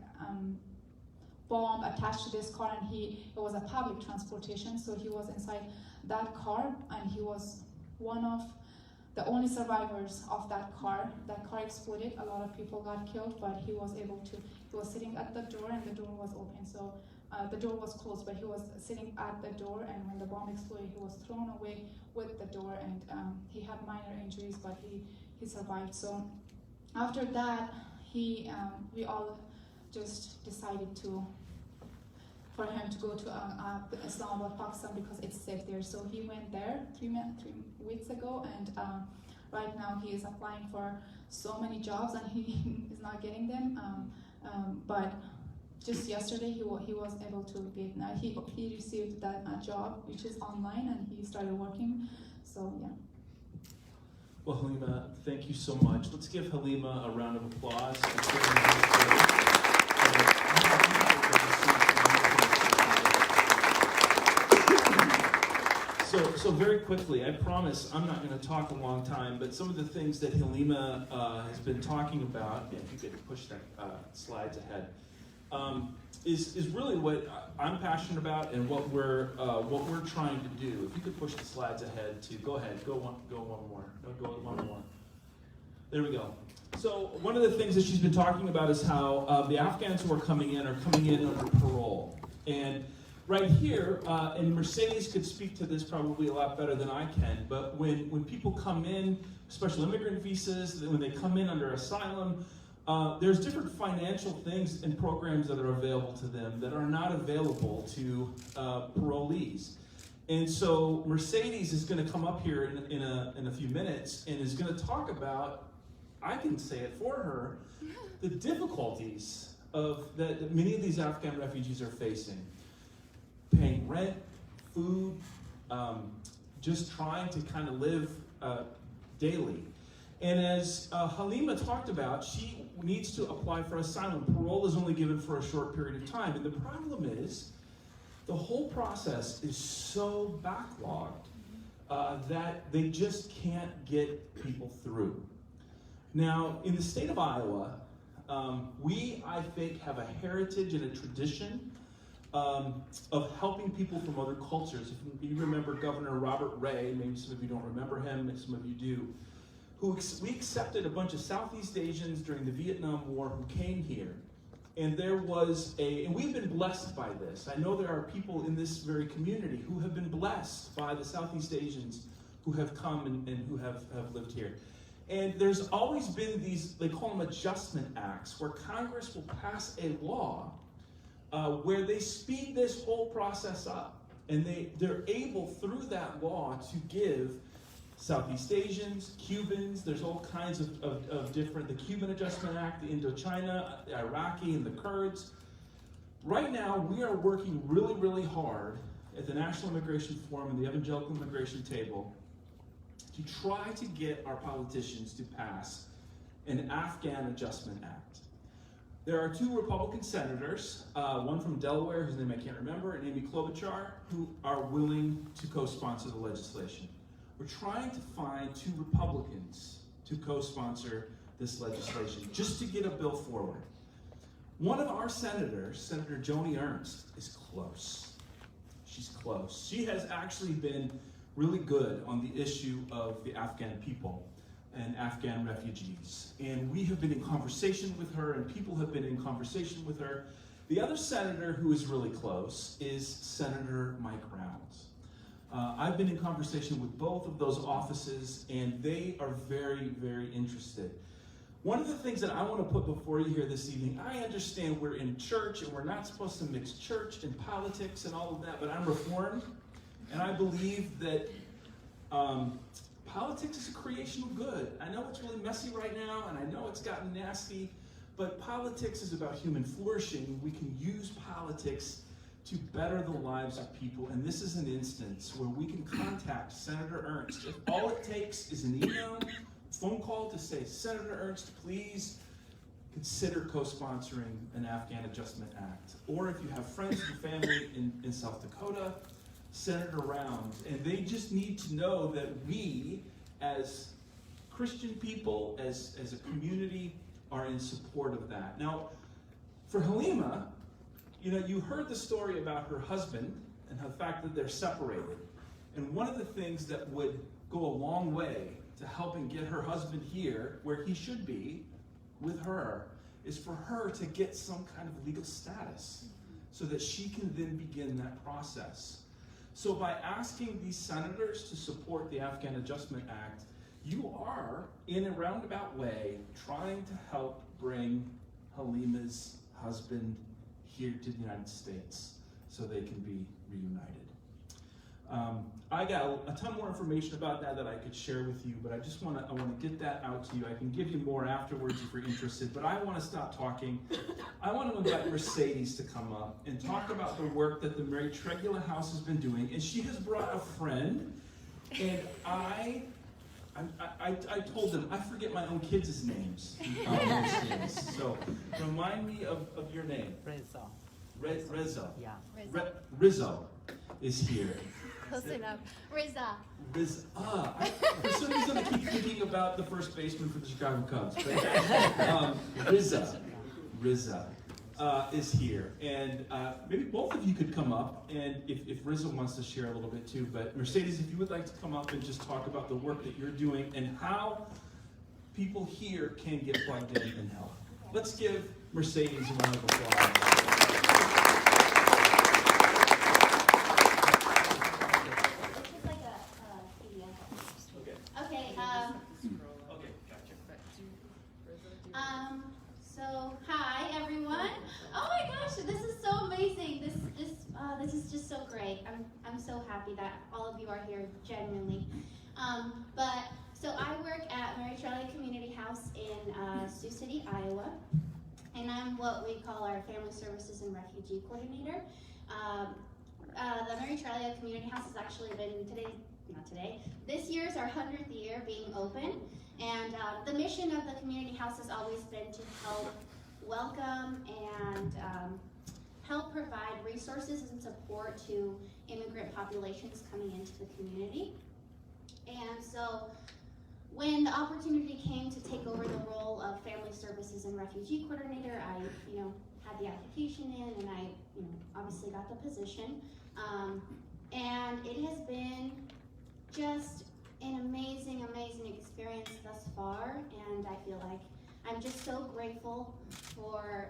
bomb attached to this car, and it was a public transportation, so he was inside that car, and he was one of the only survivors of that car. That car exploded, a lot of people got killed, but he was sitting at the door, and the door was open, so the door was closed, but he was sitting at the door, and when the bomb exploded, he was thrown away with the door, and he had minor injuries, but he survived. So after that, we all just decided for him to go to Islamabad, Pakistan, because it's safe there. So he went there 3 weeks ago, and right now he is applying for so many jobs, and he is not getting them. But just yesterday he was able to get. He received that job, which is online, and he started working. So yeah. Well, Halima, thank you so much. Let's give Halima a round of applause. So very quickly, I promise I'm not going to talk a long time, but some of the things that Halima has been talking about, if you could push that slides ahead, is really what I'm passionate about and what we're trying to do. If you could push the slides ahead to go one more. No, go one more. There we go. So one of the things that she's been talking about is how the Afghans who are coming in under parole. And right here, and Mercedes could speak to this probably a lot better than I can, but when people come in, special immigrant visas, when they come in under asylum, there's different financial things and programs that are available to them that are not available to parolees. And so Mercedes is going to come up here in a few minutes and is going to talk about, I can say it for her, the difficulties that many of these Afghan refugees are facing. Paying rent, food, just trying to kind of live daily. And as Halima talked about, she needs to apply for asylum. Parole is only given for a short period of time. And the problem is, the whole process is so backlogged that they just can't get people through. Now, in the state of Iowa, we, I think, have a heritage and a tradition of helping people from other cultures. If you remember Governor Robert Ray, maybe some of you don't remember him, maybe some of you do, we accepted a bunch of Southeast Asians during the Vietnam War who came here. And and we've been blessed by this. I know there are people in this very community who have been blessed by the Southeast Asians who have come and who have lived here. And there's always been these, they call them adjustment acts, where Congress will pass a law where they speed this whole process up. And they're able, through that law, to give Southeast Asians, Cubans, there's all kinds of different, the Cuban Adjustment Act, the Indochina, the Iraqi, and the Kurds. Right now, we are working really, really hard at the National Immigration Forum and the Evangelical Immigration Table to try to get our politicians to pass an Afghan Adjustment Act. There are two Republican senators, one from Delaware, whose name I can't remember, and Amy Klobuchar, who are willing to co-sponsor the legislation. We're trying to find two Republicans to co-sponsor this legislation, just to get a bill forward. One of our senators, Senator Joni Ernst, is close. She's close. She has actually been really good on the issue of the Afghan people and Afghan refugees. And we have been in conversation with her, and people have been in conversation with her. The other senator who is really close is Senator Mike Rounds. I've been in conversation with both of those offices, and they are very, very interested. One of the things that I want to put before you here this evening, I understand we're in church and we're not supposed to mix church and politics and all of that, but I'm Reformed, and I believe that politics is a creational good. I know it's really messy right now, and I know it's gotten nasty, but politics is about human flourishing. We can use politics to better the lives of people, and this is an instance where we can contact Senator Ernst. If all it takes is an email, phone call to say, Senator Ernst, please consider co-sponsoring an Afghan Adjustment Act. Or if you have friends and family in South Dakota, Senator Rounds. And they just need to know that we, as Christian people, as a community, are in support of that. Now, for Halima, you heard the story about her husband and the fact that they're separated. And one of the things that would go a long way to helping get her husband here, where he should be, with her, is for her to get some kind of legal status so that she can then begin that process. So by asking these senators to support the Afghan Adjustment Act, you are, in a roundabout way, trying to help bring Halima's husband here to the United States so they can be reunited. I got a ton more information about that I could share with you, but I want to get that out to you. I can give you more afterwards if you're interested, but I want to stop talking. I want to invite Mercedes to come up and talk about the work that the Mary Tregula House has been doing, and she has brought a friend, and I told them I forget my own kids' names. So remind me of your name. Reza. Yeah. Rizzo is here. Close enough. Riza. For some reason I keep thinking about the first baseman for the Chicago Cubs. But Riza is here. And maybe both of you could come up, and if Riza wants to share a little bit too. But Mercedes, if you would like to come up and just talk about the work that you're doing and how people here can get plugged in and help. Let's give Mercedes a round of applause. So hi everyone. Oh my gosh, this is so amazing. This is just so great. I'm so happy that all of you are here genuinely. So I work at Mary Tregula Community House in Sioux City, Iowa, and I'm what we call our Family Services and Refugee Coordinator. The Mary Tregula Community House has actually been this year is our 100th year being open. And the mission of the community house has always been to help welcome and help provide resources and support to immigrant populations coming into the community. And so when the opportunity came to take over the role of Family Services and Refugee Coordinator, I had the application in, and I obviously got the position. And it has been just an amazing experience thus far, and I feel like I'm just so grateful for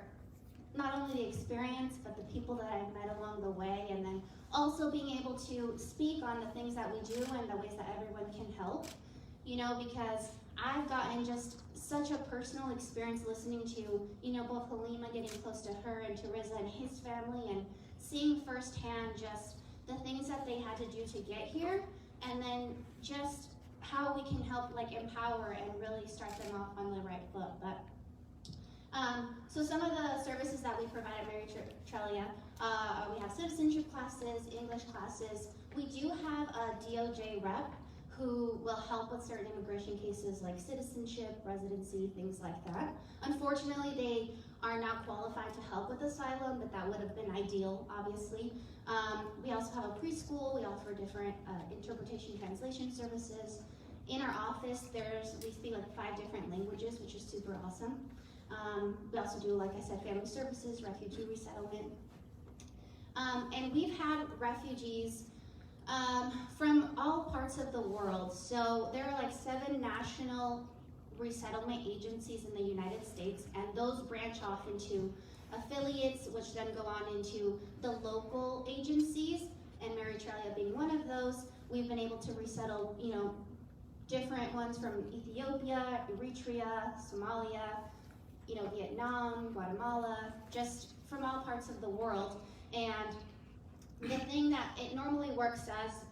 not only the experience, but the people that I've met along the way, and then also being able to speak on the things that we do and the ways that everyone can help, because I've gotten just such a personal experience listening to, both Halima, getting close to her, and to Riza and his family, and seeing firsthand just the things that they had to do to get here, and then just how we can help empower and really start them off on the right foot. But So some of the services that we provide at Mary Trelia, we have citizenship classes, English classes. We do have a DOJ rep who will help with certain immigration cases like citizenship, residency, things like that. Unfortunately, they are not qualified to help with asylum, but that would have been ideal, obviously. We also have a preschool. We offer different interpretation translation services. In our office, we speak like 5 different languages, which is super awesome. We also do, like I said, family services, refugee resettlement. And we've had refugees from all parts of the world. So there are like 7 national resettlement agencies in the United States, and those branch off into affiliates, which then go on into the local agencies, and Mary Trelia being one of those. We've been able to resettle, different ones from Ethiopia, Eritrea, Somalia, Vietnam, Guatemala, just from all parts of the world. And the thing that it normally works as,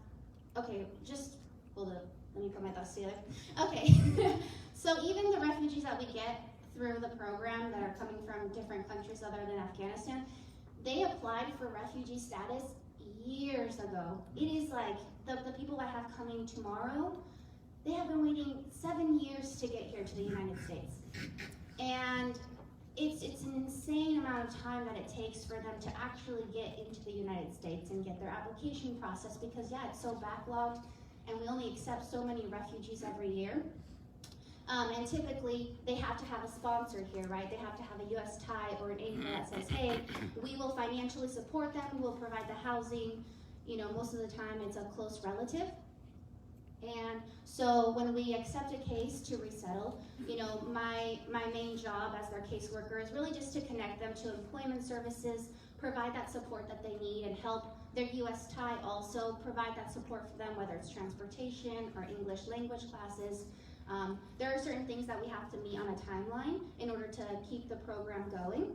okay, just hold up, let me put my thoughts together. Okay, so even the refugees that we get through the program that are coming from different countries other than Afghanistan, they applied for refugee status years ago. It is like the people I have coming tomorrow, they have been waiting 7 years to get here to the United States. And it's an insane amount of time that it takes for them to actually get into the United States and get their application process, because it's so backlogged and we only accept so many refugees every year. And typically they have to have a sponsor here, right? They have to have a US tie or an AIM that says, hey, we will financially support them, we will provide the housing. Most of the time it's a close relative. And so when we accept a case to resettle, my main job as their caseworker is really just to connect them to employment services, provide that support that they need, and help their US tie also provide that support for them, whether it's transportation or English language classes. There are certain things that we have to meet on a timeline in order to keep the program going.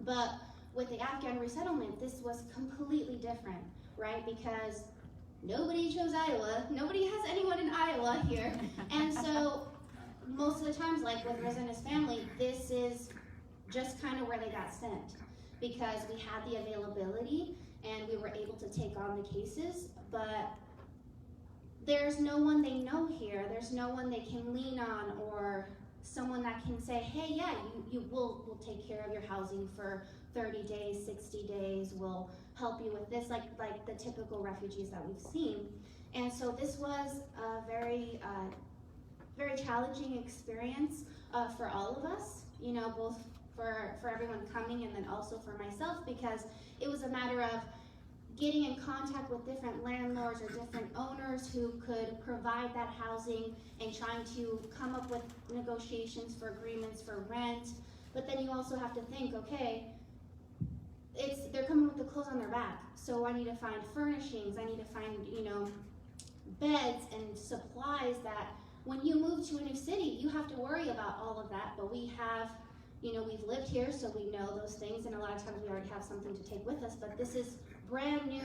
But with the Afghan resettlement, this was completely different, right? Because nobody chose Iowa. Nobody has anyone in Iowa here. And so most of the times, like with Riz and his family, this is just kind of where they got sent, because we had the availability and we were able to take on the cases, but there's no one they know here. There's no one they can lean on, or someone that can say, hey, yeah, we'll take care of your housing for 30 days, 60 days, we'll help you with this, like the typical refugees that we've seen. And so this was a very, very challenging experience for all of us, both for everyone coming and then also for myself, because it was a matter of getting in contact with different landlords or different owners who could provide that housing and trying to come up with negotiations for agreements for rent. But then you also have to think, okay, they're coming with the clothes on their back, so I need to find furnishings, I need to find, beds and supplies that when you move to a new city, you have to worry about all of that. But we have, we've lived here, so we know those things, and a lot of times we already have something to take with us. But this is brand new,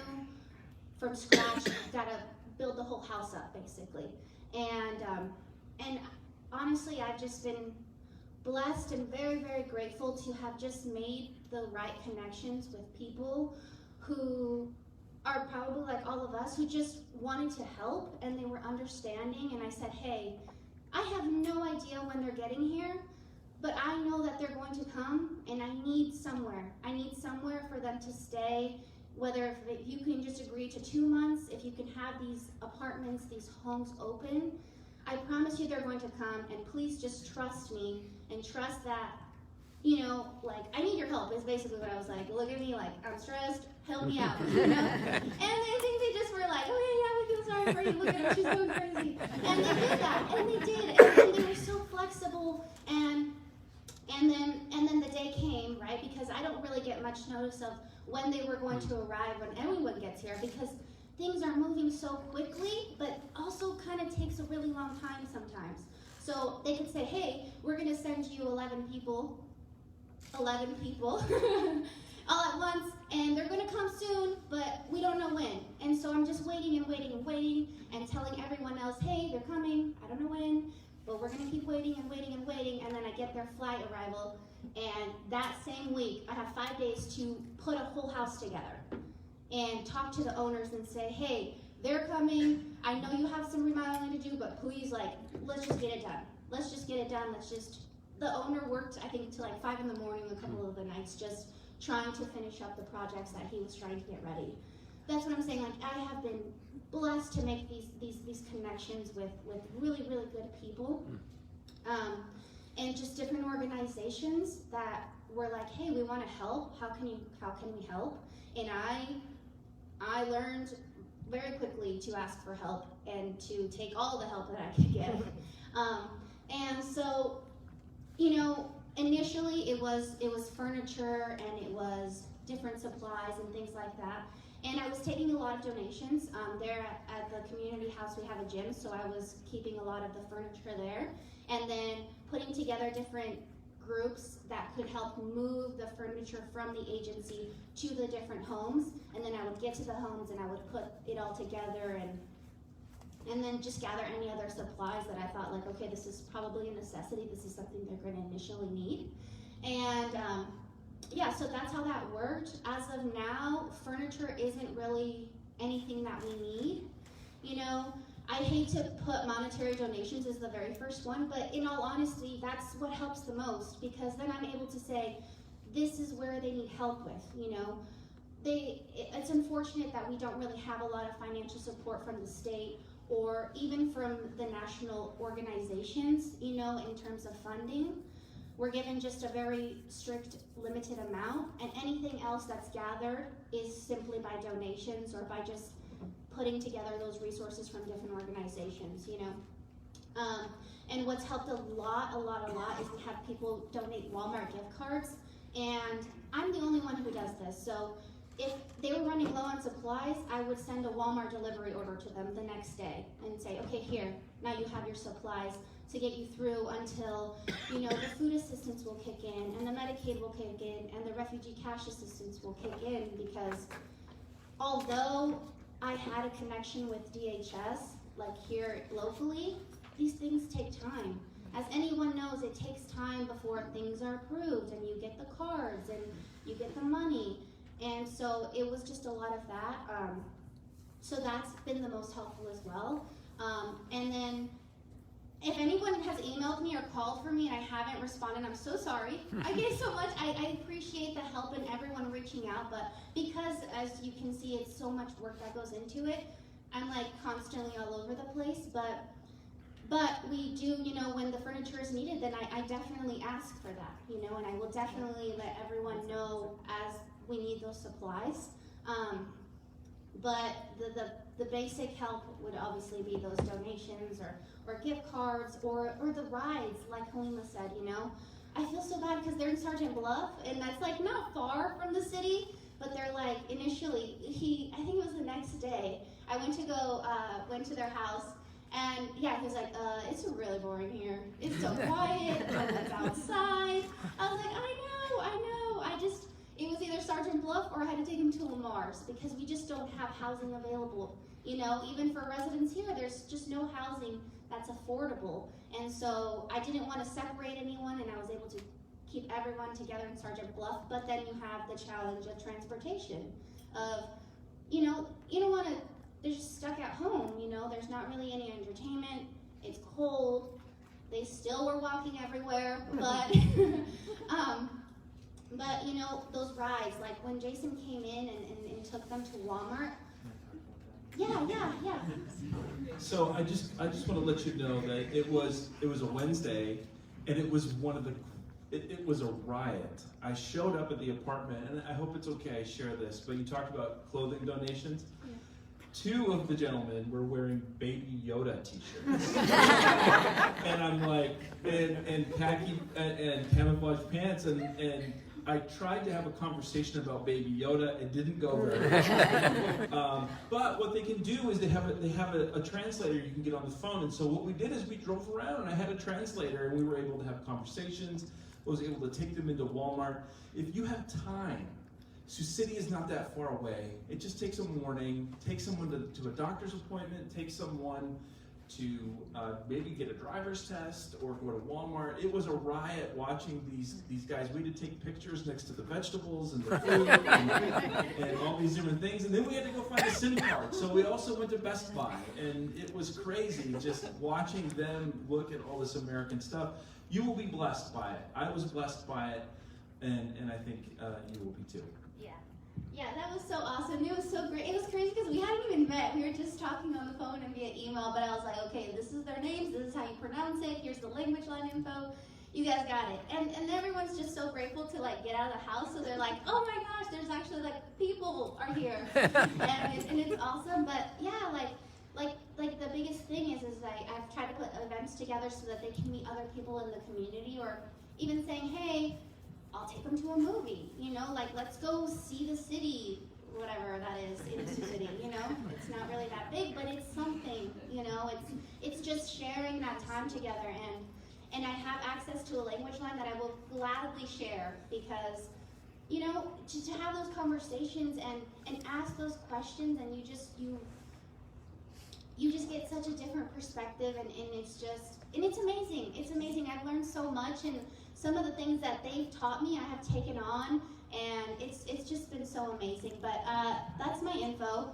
from scratch. Gotta build the whole house up, basically. And honestly, I've just been blessed and very, very grateful to have just made the right connections with people who are probably like all of us, who just wanted to help, and they were understanding. And I said, hey, I have no idea when they're getting here, but I know that they're going to come, and I need somewhere. I need somewhere for them to stay, whether if you can just agree to 2 months, if you can have these apartments, these homes open. I promise you they're going to come, and please just trust me and trust that, I need your help is basically what I was like. Look at me like, I'm stressed, help me out, And I think they just were like, oh yeah, we feel sorry for you, look at her, she's going crazy. And they did that, and they did, and they were so flexible, and then the day came, right? Because I don't really get much notice of when they were going to arrive, when anyone gets here, because things are moving so quickly, but also kind of takes a really long time sometimes. So they could say, hey, we're gonna send you 11 people all at once, and they're gonna come soon, but we don't know when. And so I'm just waiting and waiting and waiting and telling everyone else, hey, they're coming, I don't know when, but we're gonna keep waiting and waiting and waiting, and then I get their flight arrival, and that same week, I have 5 days to put a whole house together and talk to the owners and say, hey, they're coming, I know you have some remodeling to do, but please, like, let's just get it done. Let's just get it done, the owner worked, I think, till like 5 in the morning a couple of the nights, just trying to finish up the projects that he was trying to get ready. That's what I'm saying, like, I have been blessed to make these connections with really, really good people, and just different organizations that were like, hey, we want to help, how can we help? And I learned very quickly to ask for help and to take all the help that I could get. And so, you know, initially it was furniture and it was different supplies and things like that. And I was taking a lot of donations. There at the community house we have a gym, so I was keeping a lot of the furniture there. And then putting together different groups that could help move the furniture from the agency to the different homes. And then I would get to the homes and I would put it all together and then just gather any other supplies that I thought, like, okay, this is probably a necessity. This is something they're going to initially need. And yeah, so that's how that worked. As of now, furniture isn't really anything that we need. You know, I hate to put monetary donations as the very first one, but in all honesty, that's what helps the most, because then I'm able to say, this is where they need help with, you know. It's unfortunate that we don't really have a lot of financial support from the state or even from the national organizations, you know, in terms of funding. We're given just a very strict, limited amount, and anything else that's gathered is simply by donations or by just putting together those resources from different organizations, you know. And what's helped a lot is we have people donate Walmart gift cards, and I'm the only one who does this. So if they were running low on supplies, I would send a Walmart delivery order to them the next day and say, okay, here, now you have your supplies to get you through until, you know, the food assistance will kick in, and the Medicaid will kick in, and the refugee cash assistance will kick in, because although I had a connection with DHS, like here locally, these things take time. As anyone knows, it takes time before things are approved, and you get the cards, and you get the money. And so it was just a lot of that. So that's been the most helpful as well. And then if anyone has emailed me or called for me and I haven't responded, I'm so sorry. I get so much. I appreciate the help and everyone reaching out, but because, as you can see, it's so much work that goes into it, I'm like constantly all over the place. But we do, you know, when the furniture is needed, then I definitely ask for that, you know, and I will definitely let everyone know as we need those supplies. But the basic help would obviously be those donations or gift cards or the rides, like Halima said, you know. I feel so bad because they're in Sergeant Bluff, and that's like not far from the city, but they're like, initially, I think it was the next day, I went to their house, and yeah, he was like, it's really boring here. It's so quiet, everyone's outside. I was like, I know. It was either Sergeant Bluff or I had to take him to Lamar's, because we just don't have housing available. You know, even for residents here, there's just no housing that's affordable. And so I didn't want to separate anyone, and I was able to keep everyone together in Sergeant Bluff. But then you have the challenge of transportation, of, you know, you don't want to, they're just stuck at home, you know, there's not really any entertainment, it's cold, they still were walking everywhere, but, but you know, those rides, like when Jason came in and took them to Walmart, yeah. So I just want to let you know that it was a Wednesday, and it was it was a riot. I showed up at the apartment, and I hope it's okay I share this, but you talked about clothing donations. Yeah. 2 of the gentlemen were wearing Baby Yoda t-shirts. And I'm like, and khaki and camouflage pants, and I tried to have a conversation about Baby Yoda. It didn't go very well. But what they can do is they have a translator you can get on the phone. And so what we did is we drove around, and I had a translator, and we were able to have conversations. I was able to take them into Walmart. If you have time, Sioux City is not that far away. It just takes a morning, take someone to a doctor's appointment, take someone to maybe get a driver's test or go to Walmart. It was a riot watching these guys. We had to take pictures next to the vegetables and the food and all these different things. And then we had to go find a SIM card. So we also went to Best Buy. And it was crazy just watching them look at all this American stuff. You will be blessed by it. I was blessed by it. And I think you will be too. Yeah, that was so awesome. It was so great. It was crazy because we hadn't even met. We were just talking on the phone and via email, but I was like, okay, this is their names, this is how you pronounce it, here's the language line info. You guys got it. And everyone's just so grateful to like get out of the house, so they're like, oh my gosh, there's actually like people are here. and it's awesome. But yeah, like the biggest thing is like I've tried to put events together so that they can meet other people in the community, or even saying, hey, I'll take them to a movie, you know, like let's go see the city, whatever that is in Sioux City, you know. It's not really that big, but it's something, you know. It's just sharing that time together, and I have access to a language line that I will gladly share, because, you know, to have those conversations and ask those questions, and you just get such a different perspective, and it's amazing. It's amazing. I've learned so much, and some of the things that they've taught me I have taken on, and it's just been so amazing. But that's my info.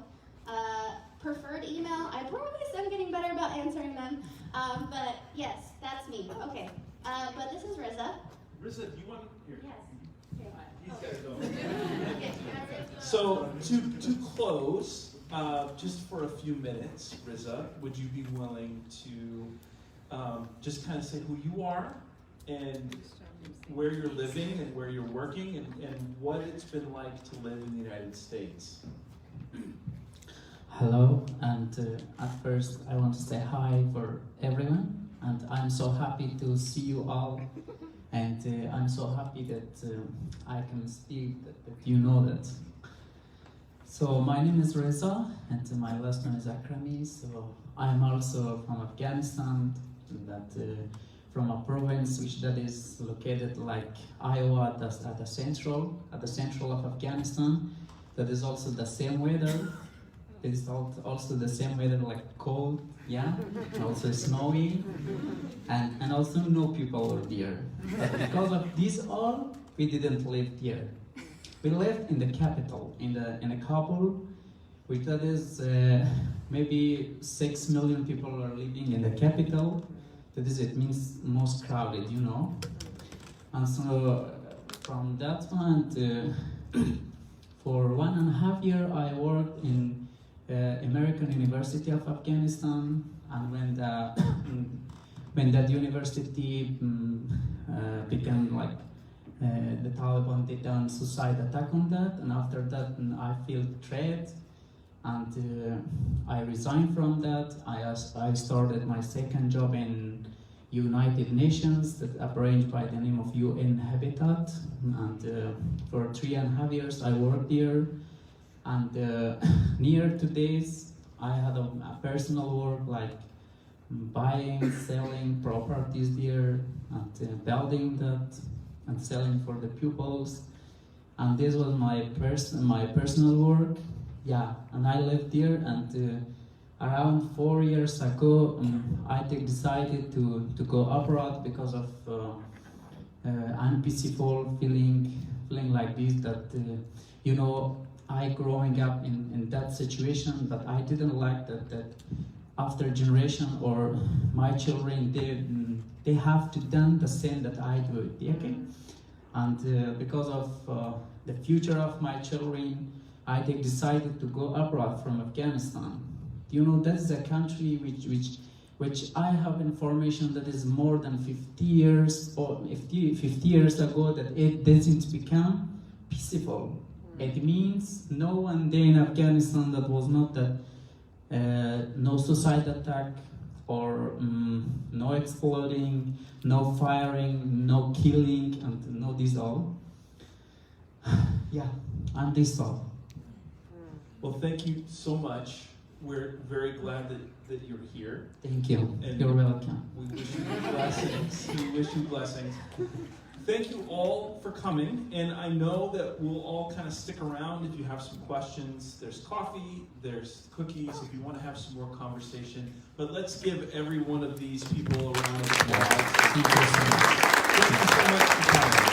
Preferred email, I promise I'm getting better about answering them. But yes, that's me. Okay. But this is Riza. Riza, do you want here? Yes. He's got to go. Okay. So to close, just for a few minutes, Riza, would you be willing to just kind of say who you are and where you're living and where you're working and what it's been like to live in the United States? Hello, and at first I want to say hi for everyone, and I'm so happy to see you all, and I'm so happy that I can speak, that you know that. So my name is Reza, and my last name is Akrami. So I'm also from Afghanistan, from a province which that is located like Iowa at the central of Afghanistan. That is also the same weather. It is also the same weather, like cold, yeah, and also snowy, and also no people over there. But because of this all, we didn't live here. We lived in the capital, in Kabul, which that is maybe 6 million people are living in the capital. That is, it means most crowded, you know. And so from that point, for 1.5 years, I worked in American University of Afghanistan, and when that university became like the Taliban did an suicide attack on that, and after that I felt threat, and I resigned from that. I started my second job in United Nations that arranged by the name of UN Habitat, and for 3.5 years I worked there. And near to this, I had a personal work like buying, selling properties there, and building that, and selling for the pupils. And this was my personal work. Yeah, and I lived there, and around 4 years ago, I decided to go abroad because of unpeaceful feeling like this, that you know, I growing up in that situation, but I didn't like that after generation or my children, they have to done the same that I do, okay? And because of the future of my children, I decided to go abroad from Afghanistan. You know, that's a country which I have information that is more than 50 years or 50 years ago that it didn't become peaceful. It means no one day in Afghanistan that was not that no suicide attack, or no exploding, no firing, no killing, and no this all. Yeah, and this all. Well, thank you so much. We're very glad that you're here. Thank you. And you're welcome. We wish you blessings. We wish you blessings. Thank you all for coming, and I know that we'll all kind of stick around if you have some questions. There's coffee, there's cookies, if you want to have some more conversation. But let's give every one of these people a round of applause. Thank you so much. Thank you so much for coming.